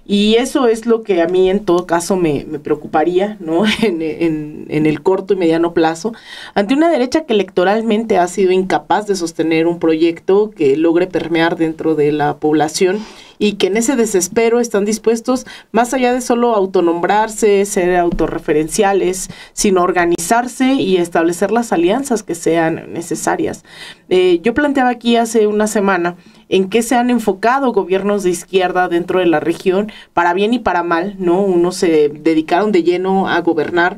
Y eso es lo que a mí en todo caso me preocuparía, ¿no? En el corto y mediano plazo, ante una derecha que electoralmente ha sido incapaz de sostener un proyecto que logre permear dentro de la población, y que en ese desespero están dispuestos, más allá de solo autonombrarse, ser autorreferenciales, sino organizarse y establecer las alianzas que sean necesarias. Yo planteaba aquí hace una semana en qué se han enfocado gobiernos de izquierda dentro de la región, para bien y para mal, ¿no? Unos se dedicaron de lleno a gobernar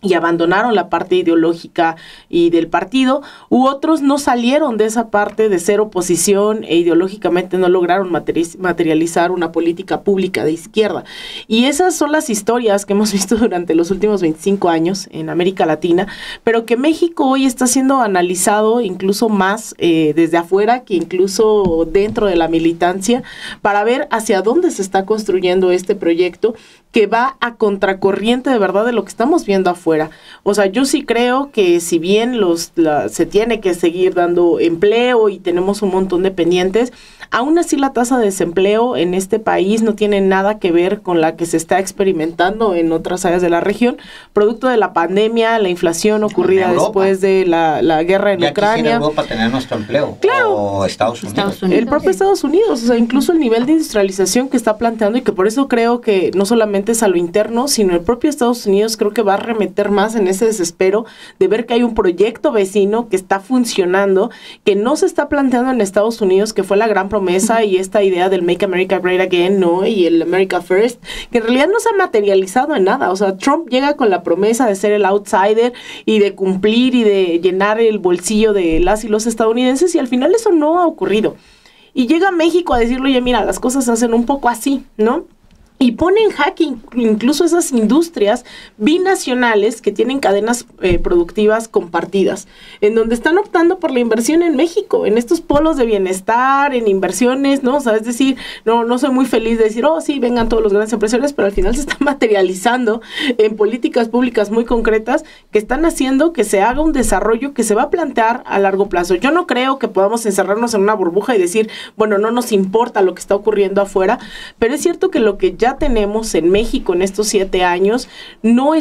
y abandonaron la parte ideológica y del partido, u otros no salieron de esa parte de ser oposición e ideológicamente no lograron materializar una política pública de izquierda. Y esas son las historias que hemos visto durante los últimos 25 años en América Latina, pero que México hoy está siendo analizado incluso más desde afuera que incluso dentro de la militancia, para ver hacia dónde se está construyendo este proyecto que va a contracorriente de verdad de lo que estamos viendo afuera. O sea, yo sí creo que si bien se tiene que seguir dando empleo y tenemos un montón de pendientes, aún así la tasa de desempleo en este país no tiene nada que ver con la que se está experimentando en otras áreas de la región, producto de la pandemia, la inflación ocurrida después de la guerra en Ucrania. En Europa tener nuestro empleo. Claro. O Estados Unidos. El propio Estados Unidos, o sea, incluso el nivel de industrialización que está planteando, y que por eso creo que no solamente es a lo interno, sino el propio Estados Unidos creo que va a arremeter meter más en ese desespero de ver que hay un proyecto vecino que está funcionando, que no se está planteando en Estados Unidos, que fue la gran promesa, y esta idea del Make America Great Again, ¿no? Y el America First, que en realidad no se ha materializado en nada. O sea, Trump llega con la promesa de ser el outsider y de cumplir y de llenar el bolsillo de las y los estadounidenses, y al final eso no ha ocurrido. Y llega a México a decirle, oye, mira, las cosas se hacen un poco así, ¿no? Y pone en jaque incluso esas industrias binacionales que tienen cadenas productivas compartidas, en donde están optando por la inversión en México, en estos polos de bienestar, en inversiones, ¿no? O sea, es decir, no soy muy feliz de decir, oh, sí, vengan todos los grandes empresarios, pero al final se están materializando en políticas públicas muy concretas que están haciendo que se haga un desarrollo que se va a plantear a largo plazo. Yo no creo que podamos encerrarnos en una burbuja y decir, bueno, no nos importa lo que está ocurriendo afuera, pero es cierto que lo que ya tenemos en México en estos 7 años no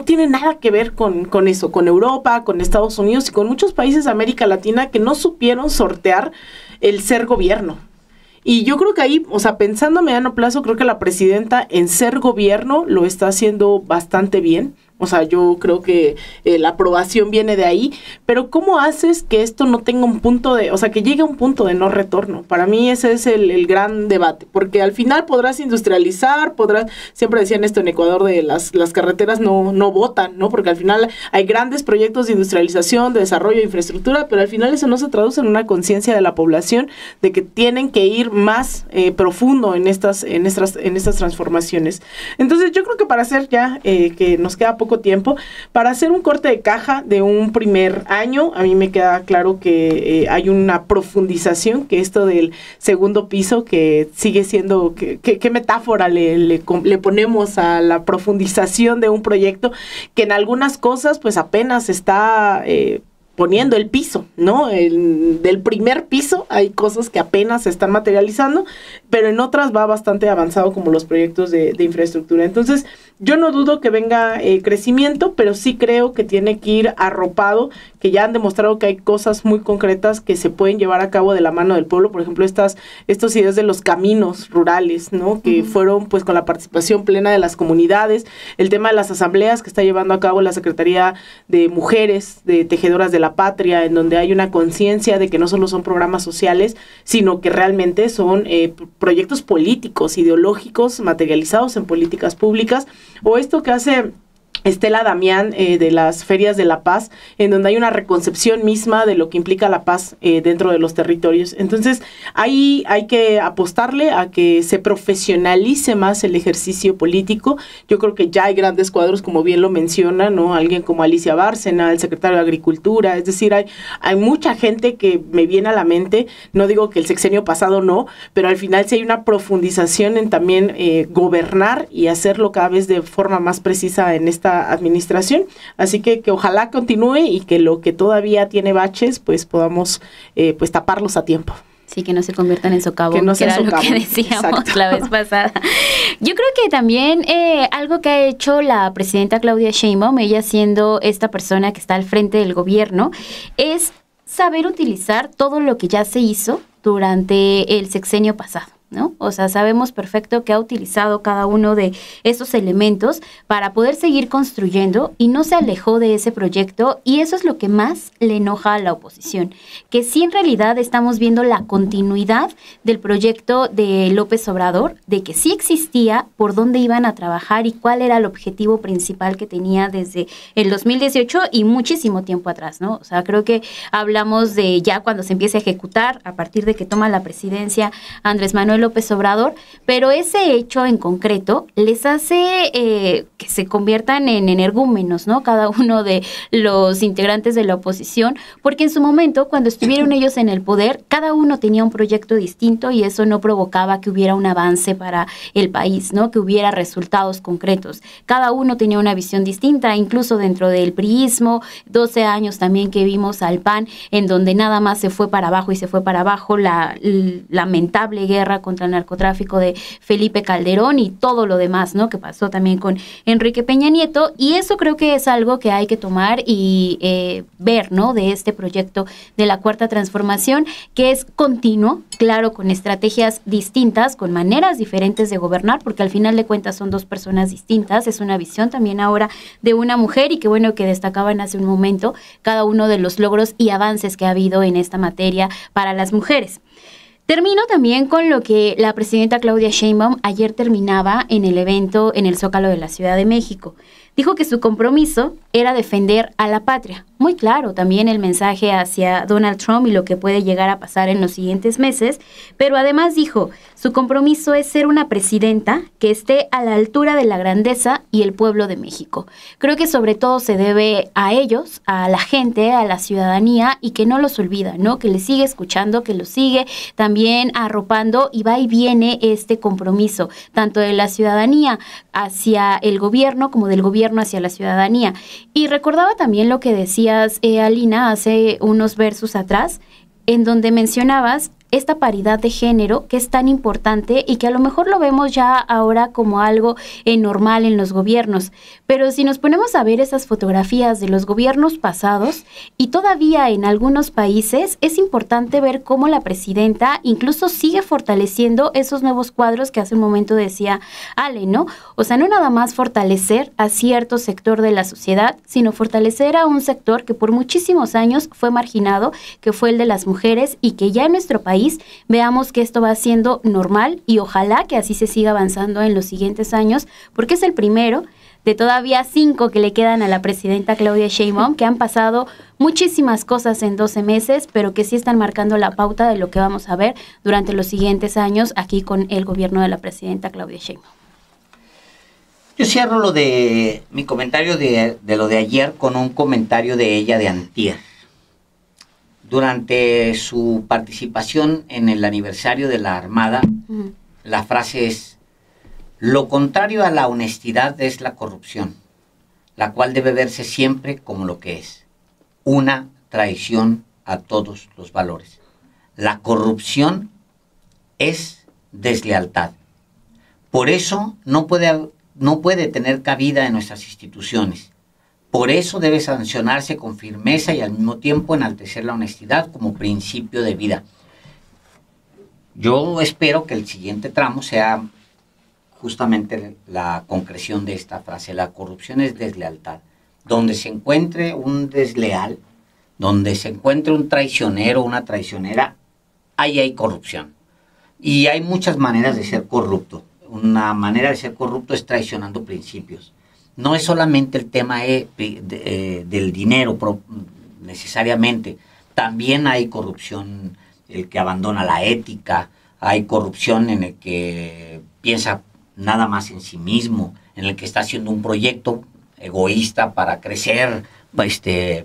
tiene nada que ver con eso, con Europa, con Estados Unidos y con muchos países de América Latina que no supieron sortear el ser gobierno. Y yo creo que ahí, o sea, pensando a mediano plazo, creo que la presidenta en ser gobierno lo está haciendo bastante bien. O sea, yo creo que la aprobación viene de ahí, pero ¿cómo haces que esto no tenga un punto de, o sea, que llegue a un punto de no retorno? Para mí ese es el gran debate, porque al final podrás industrializar, siempre decían esto en Ecuador de las carreteras no botan, ¿no? Porque al final hay grandes proyectos de industrialización, de desarrollo de infraestructura, pero al final eso no se traduce en una conciencia de la población de que tienen que ir más profundo en estas transformaciones. Entonces yo creo que para hacer ya, que nos queda poco tiempo, para hacer un corte de caja de un primer año, a mí me queda claro que hay una profundización, que esto del segundo piso, que sigue siendo, ¿qué metáfora le ponemos a la profundización de un proyecto que en algunas cosas pues apenas está poniendo el piso, ¿no? Del primer piso hay cosas que apenas se están materializando, pero en otras va bastante avanzado, como los proyectos de infraestructura. Entonces, yo no dudo que venga crecimiento, pero sí creo que tiene que ir arropado, que ya han demostrado que hay cosas muy concretas que se pueden llevar a cabo de la mano del pueblo. Por ejemplo, estas ideas de los caminos rurales, ¿no? Que fueron pues con la participación plena de las comunidades, el tema de las asambleas que está llevando a cabo la Secretaría de Mujeres, de Tejedoras de la Patria, en donde hay una conciencia de que no solo son programas sociales, sino que realmente son proyectos políticos, ideológicos, materializados en políticas públicas, o esto que hace Estela Damián de las Ferias de la Paz, en donde hay una reconcepción misma de lo que implica la paz dentro de los territorios. Entonces, ahí hay que apostarle a que se profesionalice más el ejercicio político. Yo creo que ya hay grandes cuadros, como bien lo menciona, ¿no? Alguien como Alicia Bárcena, el secretario de Agricultura, es decir, hay mucha gente que me viene a la mente. No digo que el sexenio pasado no, pero al final sí hay una profundización en también gobernar y hacerlo cada vez de forma más precisa en esta administración, así que ojalá continúe y que lo que todavía tiene baches, pues podamos pues taparlos a tiempo. Sí, que no se conviertan en socavón, que era socavón. Lo que decíamos Exacto. La vez pasada. Yo creo que también algo que ha hecho la presidenta Claudia Sheinbaum, ella siendo esta persona que está al frente del gobierno, es saber utilizar todo lo que ya se hizo durante el sexenio pasado, ¿no? O sea, sabemos perfecto que ha utilizado cada uno de esos elementos para poder seguir construyendo y no se alejó de ese proyecto, y eso es lo que más le enoja a la oposición, que sí en realidad estamos viendo la continuidad del proyecto de López Obrador, de que sí existía, por dónde iban a trabajar y cuál era el objetivo principal que tenía desde el 2018 y muchísimo tiempo atrás, ¿no? O sea, creo que hablamos de ya cuando se empieza a ejecutar, a partir de que toma la presidencia Andrés Manuel López Obrador, pero ese hecho en concreto les hace que se conviertan en energúmenos, ¿no? Cada uno de los integrantes de la oposición, porque en su momento, cuando estuvieron ellos en el poder, cada uno tenía un proyecto distinto y eso no provocaba que hubiera un avance para el país, ¿no? Que hubiera resultados concretos. Cada uno tenía una visión distinta, incluso dentro del priismo, 12 años también que vimos al PAN, en donde nada más se fue para abajo y se fue para abajo, la lamentable guerra contra contra el narcotráfico de Felipe Calderón y todo lo demás, ¿no? Que pasó también con Enrique Peña Nieto, y eso creo que es algo que hay que tomar y ver, ¿no? De este proyecto de la Cuarta Transformación, que es continuo, claro, con estrategias distintas, con maneras diferentes de gobernar, porque al final de cuentas son dos personas distintas, es una visión también ahora de una mujer, y que bueno que destacaban hace un momento cada uno de los logros y avances que ha habido en esta materia para las mujeres. Termino también con lo que la presidenta Claudia Sheinbaum ayer terminaba en el evento en el Zócalo de la Ciudad de México. Dijo que su compromiso era defender a la patria. Muy claro también el mensaje hacia Donald Trump y lo que puede llegar a pasar en los siguientes meses, pero además dijo, su compromiso es ser una presidenta que esté a la altura de la grandeza y el pueblo de México. Creo que sobre todo se debe a ellos, a la gente, a la ciudadanía, y que no los olvida, ¿no? Que les sigue escuchando, que los sigue también arropando, y va y viene este compromiso, tanto de la ciudadanía hacia el gobierno como del gobierno hacia la ciudadanía. Y recordaba también lo que decías, Alina, hace unos versos atrás, en donde mencionabas esta paridad de género que es tan importante y que a lo mejor lo vemos ya ahora como algo normal en los gobiernos. Pero si nos ponemos a ver esas fotografías de los gobiernos pasados, y todavía en algunos países, es importante ver cómo la presidenta incluso sigue fortaleciendo esos nuevos cuadros que hace un momento decía Ale, ¿no? O sea, no nada más fortalecer a cierto sector de la sociedad, sino fortalecer a un sector que por muchísimos años fue marginado, que fue el de las mujeres, y que ya en nuestro país veamos que esto va siendo normal, y ojalá que así se siga avanzando en los siguientes años, porque es el primero de todavía 5 que le quedan a la presidenta Claudia Sheinbaum, que han pasado muchísimas cosas en 12 meses, pero que sí están marcando la pauta de lo que vamos a ver durante los siguientes años aquí con el gobierno de la presidenta Claudia Sheinbaum. Yo cierro lo de mi comentario de lo de ayer con un comentario de ella de antier. Durante su participación en el aniversario de la Armada, la frase es: lo contrario a la honestidad es la corrupción, la cual debe verse siempre como lo que es, una traición a todos los valores. La corrupción es deslealtad. Por eso no puede tener cabida en nuestras instituciones. Por eso debe sancionarse con firmeza y al mismo tiempo enaltecer la honestidad como principio de vida. Yo espero que el siguiente tramo sea justamente la concreción de esta frase: la corrupción es deslealtad. Donde se encuentre un desleal, donde se encuentre un traicionero, una traicionera, ahí hay corrupción. Y hay muchas maneras de ser corrupto. Una manera de ser corrupto es traicionando principios. No es solamente el tema del dinero necesariamente. También hay corrupción, el que abandona la ética, hay corrupción en el que piensa nada más en sí mismo, en el que está haciendo un proyecto egoísta para crecer,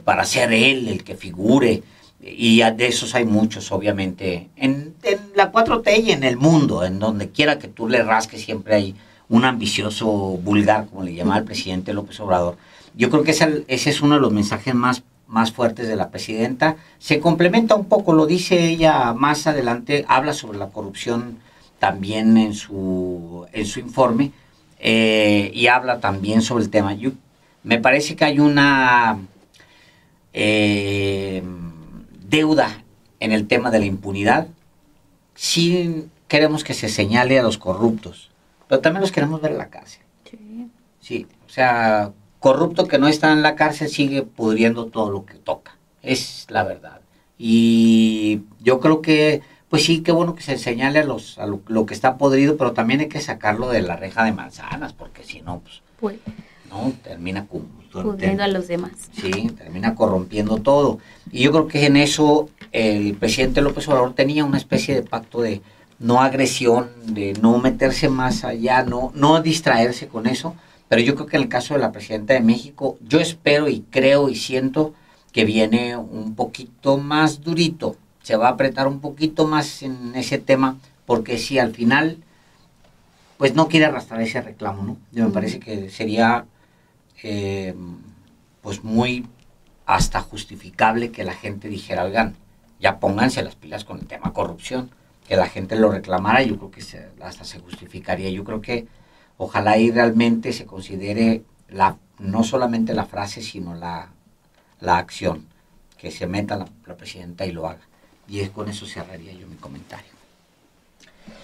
para ser él el que figure. Y de esos hay muchos, obviamente, en la 4T y en el mundo, en donde quiera que tú le rasques siempre hay un ambicioso vulgar, como le llamaba el presidente López Obrador. Yo creo que ese es uno de los mensajes más fuertes de la presidenta. Se complementa un poco, lo dice ella más adelante, habla sobre la corrupción también en su informe, y habla también sobre el tema. Me parece que hay una deuda en el tema de la impunidad. Sí queremos que se señale a los corruptos, pero también los queremos ver en la cárcel. Sí, o sea, corrupto que no está en la cárcel sigue pudriendo todo lo que toca. Es la verdad. Y yo creo que, pues sí, qué bueno que se señale a lo que está podrido, pero también hay que sacarlo de la reja de manzanas, porque si no, pues no, termina pudriendo a los demás. Sí, termina corrompiendo todo. Y yo creo que en eso el presidente López Obrador tenía una especie de pacto de no agresión, de no meterse más allá, no distraerse con eso. Pero yo creo que en el caso de la presidenta de México, yo espero y creo y siento que viene un poquito más durito, se va a apretar un poquito más en ese tema, porque si al final, pues no quiere arrastrar ese reclamo, ¿no? Yo me parece que sería, pues muy hasta justificable que la gente dijera, oigan, ya pónganse las pilas con el tema corrupción. que la gente lo reclamara, yo creo que hasta se justificaría. Yo creo que ojalá y realmente se considere no solamente la frase, sino la acción, que se meta la presidenta y lo haga. Y con eso cerraría yo mi comentario.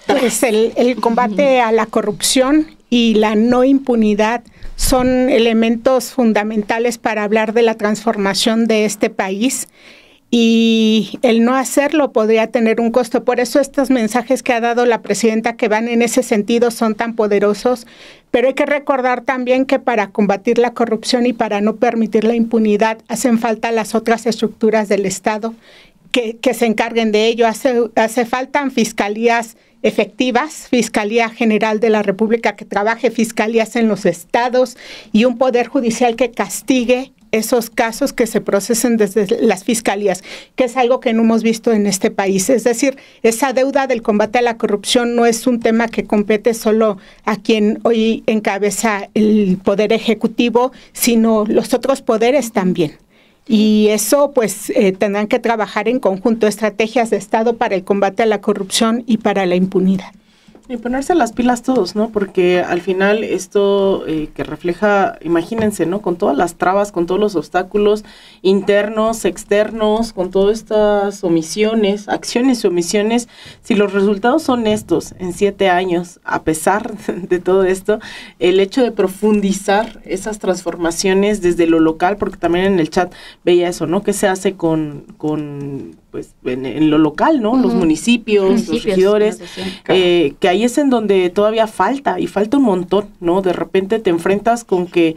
Pues el combate a la corrupción y la no impunidad son elementos fundamentales para hablar de la transformación de este país, y el no hacerlo podría tener un costo. Por eso estos mensajes que ha dado la presidenta, que van en ese sentido, son tan poderosos. Pero hay que recordar también que para combatir la corrupción y para no permitir la impunidad hacen falta las otras estructuras del Estado que se encarguen de ello. Hace falta fiscalías efectivas, Fiscalía General de la República que trabaje, fiscalías en los estados y un poder judicial que castigue esos casos que se procesen desde las fiscalías, que es algo que no hemos visto en este país. Es decir, esa deuda del combate a la corrupción no es un tema que compete solo a quien hoy encabeza el Poder Ejecutivo, sino los otros poderes también. Y eso pues tendrán que trabajar en conjunto, estrategias de Estado para el combate a la corrupción y para la impunidad. Y ponerse las pilas todos, ¿no? Porque al final esto que refleja, imagínense, ¿no? Con todas las trabas, con todos los obstáculos internos, externos, con todas estas omisiones, acciones y omisiones, si los resultados son estos en 7 años, a pesar de todo esto, el hecho de profundizar esas transformaciones desde lo local, porque también en el chat veía eso, ¿no? ¿Qué se hace con pues en lo local, ¿no? Los municipios, los regidores, que ahí es en donde todavía falta, y falta un montón, ¿no? De repente te enfrentas con que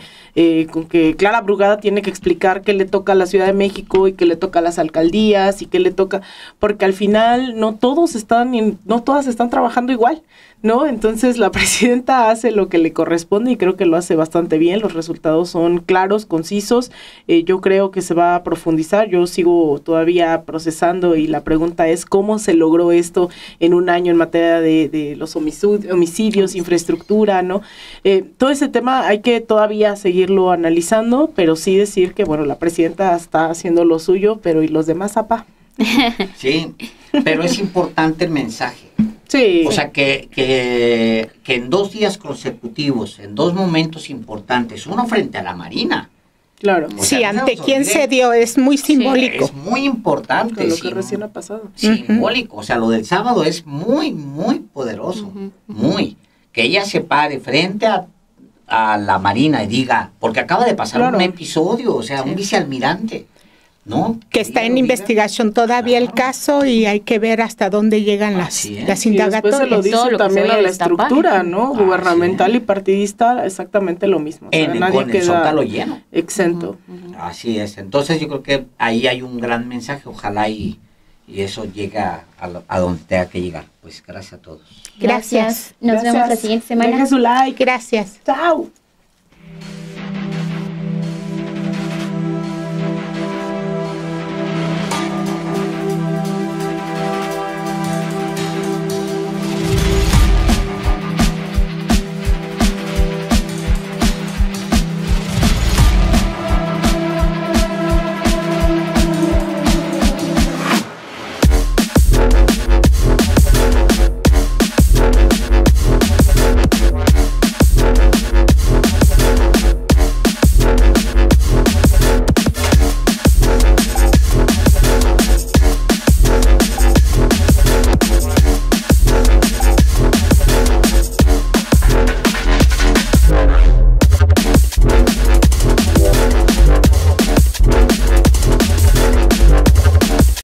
Clara Brugada tiene que explicar qué le toca a la Ciudad de México y qué le toca a las alcaldías y qué le toca, porque al final no todas están trabajando igual, ¿no? Entonces la presidenta hace lo que le corresponde y creo que lo hace bastante bien. Los resultados son claros, concisos. Yo creo que se va a profundizar. Yo sigo todavía procesando y la pregunta es cómo se logró esto en un año en materia de los homicidios, infraestructura, ¿no? Todo ese tema hay que todavía seguirlo analizando, pero sí decir que, bueno, la presidenta está haciendo lo suyo, pero ¿y los demás, apa? Sí, pero es importante el mensaje. Sí. O sea, que en 2 días consecutivos, en 2 momentos importantes, uno frente a la Marina. Claro. O sea, Sí, ante quién se dio, es muy simbólico. Es muy importante. Con lo que recién ha pasado. Simbólico. O sea, lo del sábado es muy, muy poderoso. Muy. Que ella se pare frente a la Marina y diga, porque acaba de pasar un episodio, o sea, un vicealmirante, ¿no? Que está en investigación todavía el caso y hay que ver hasta dónde llegan las indagatorias. Y después se lo dice también a la estructura, ¿no? Gubernamental y partidista, exactamente lo mismo. O sea, nadie con el queda zócalo lleno. exento. Así es. Entonces yo creo que ahí hay un gran mensaje. Ojalá y eso llega a donde tenga que llegar. Pues gracias a todos. Gracias. Nos vemos la siguiente semana. Deja su like. Gracias. Chao.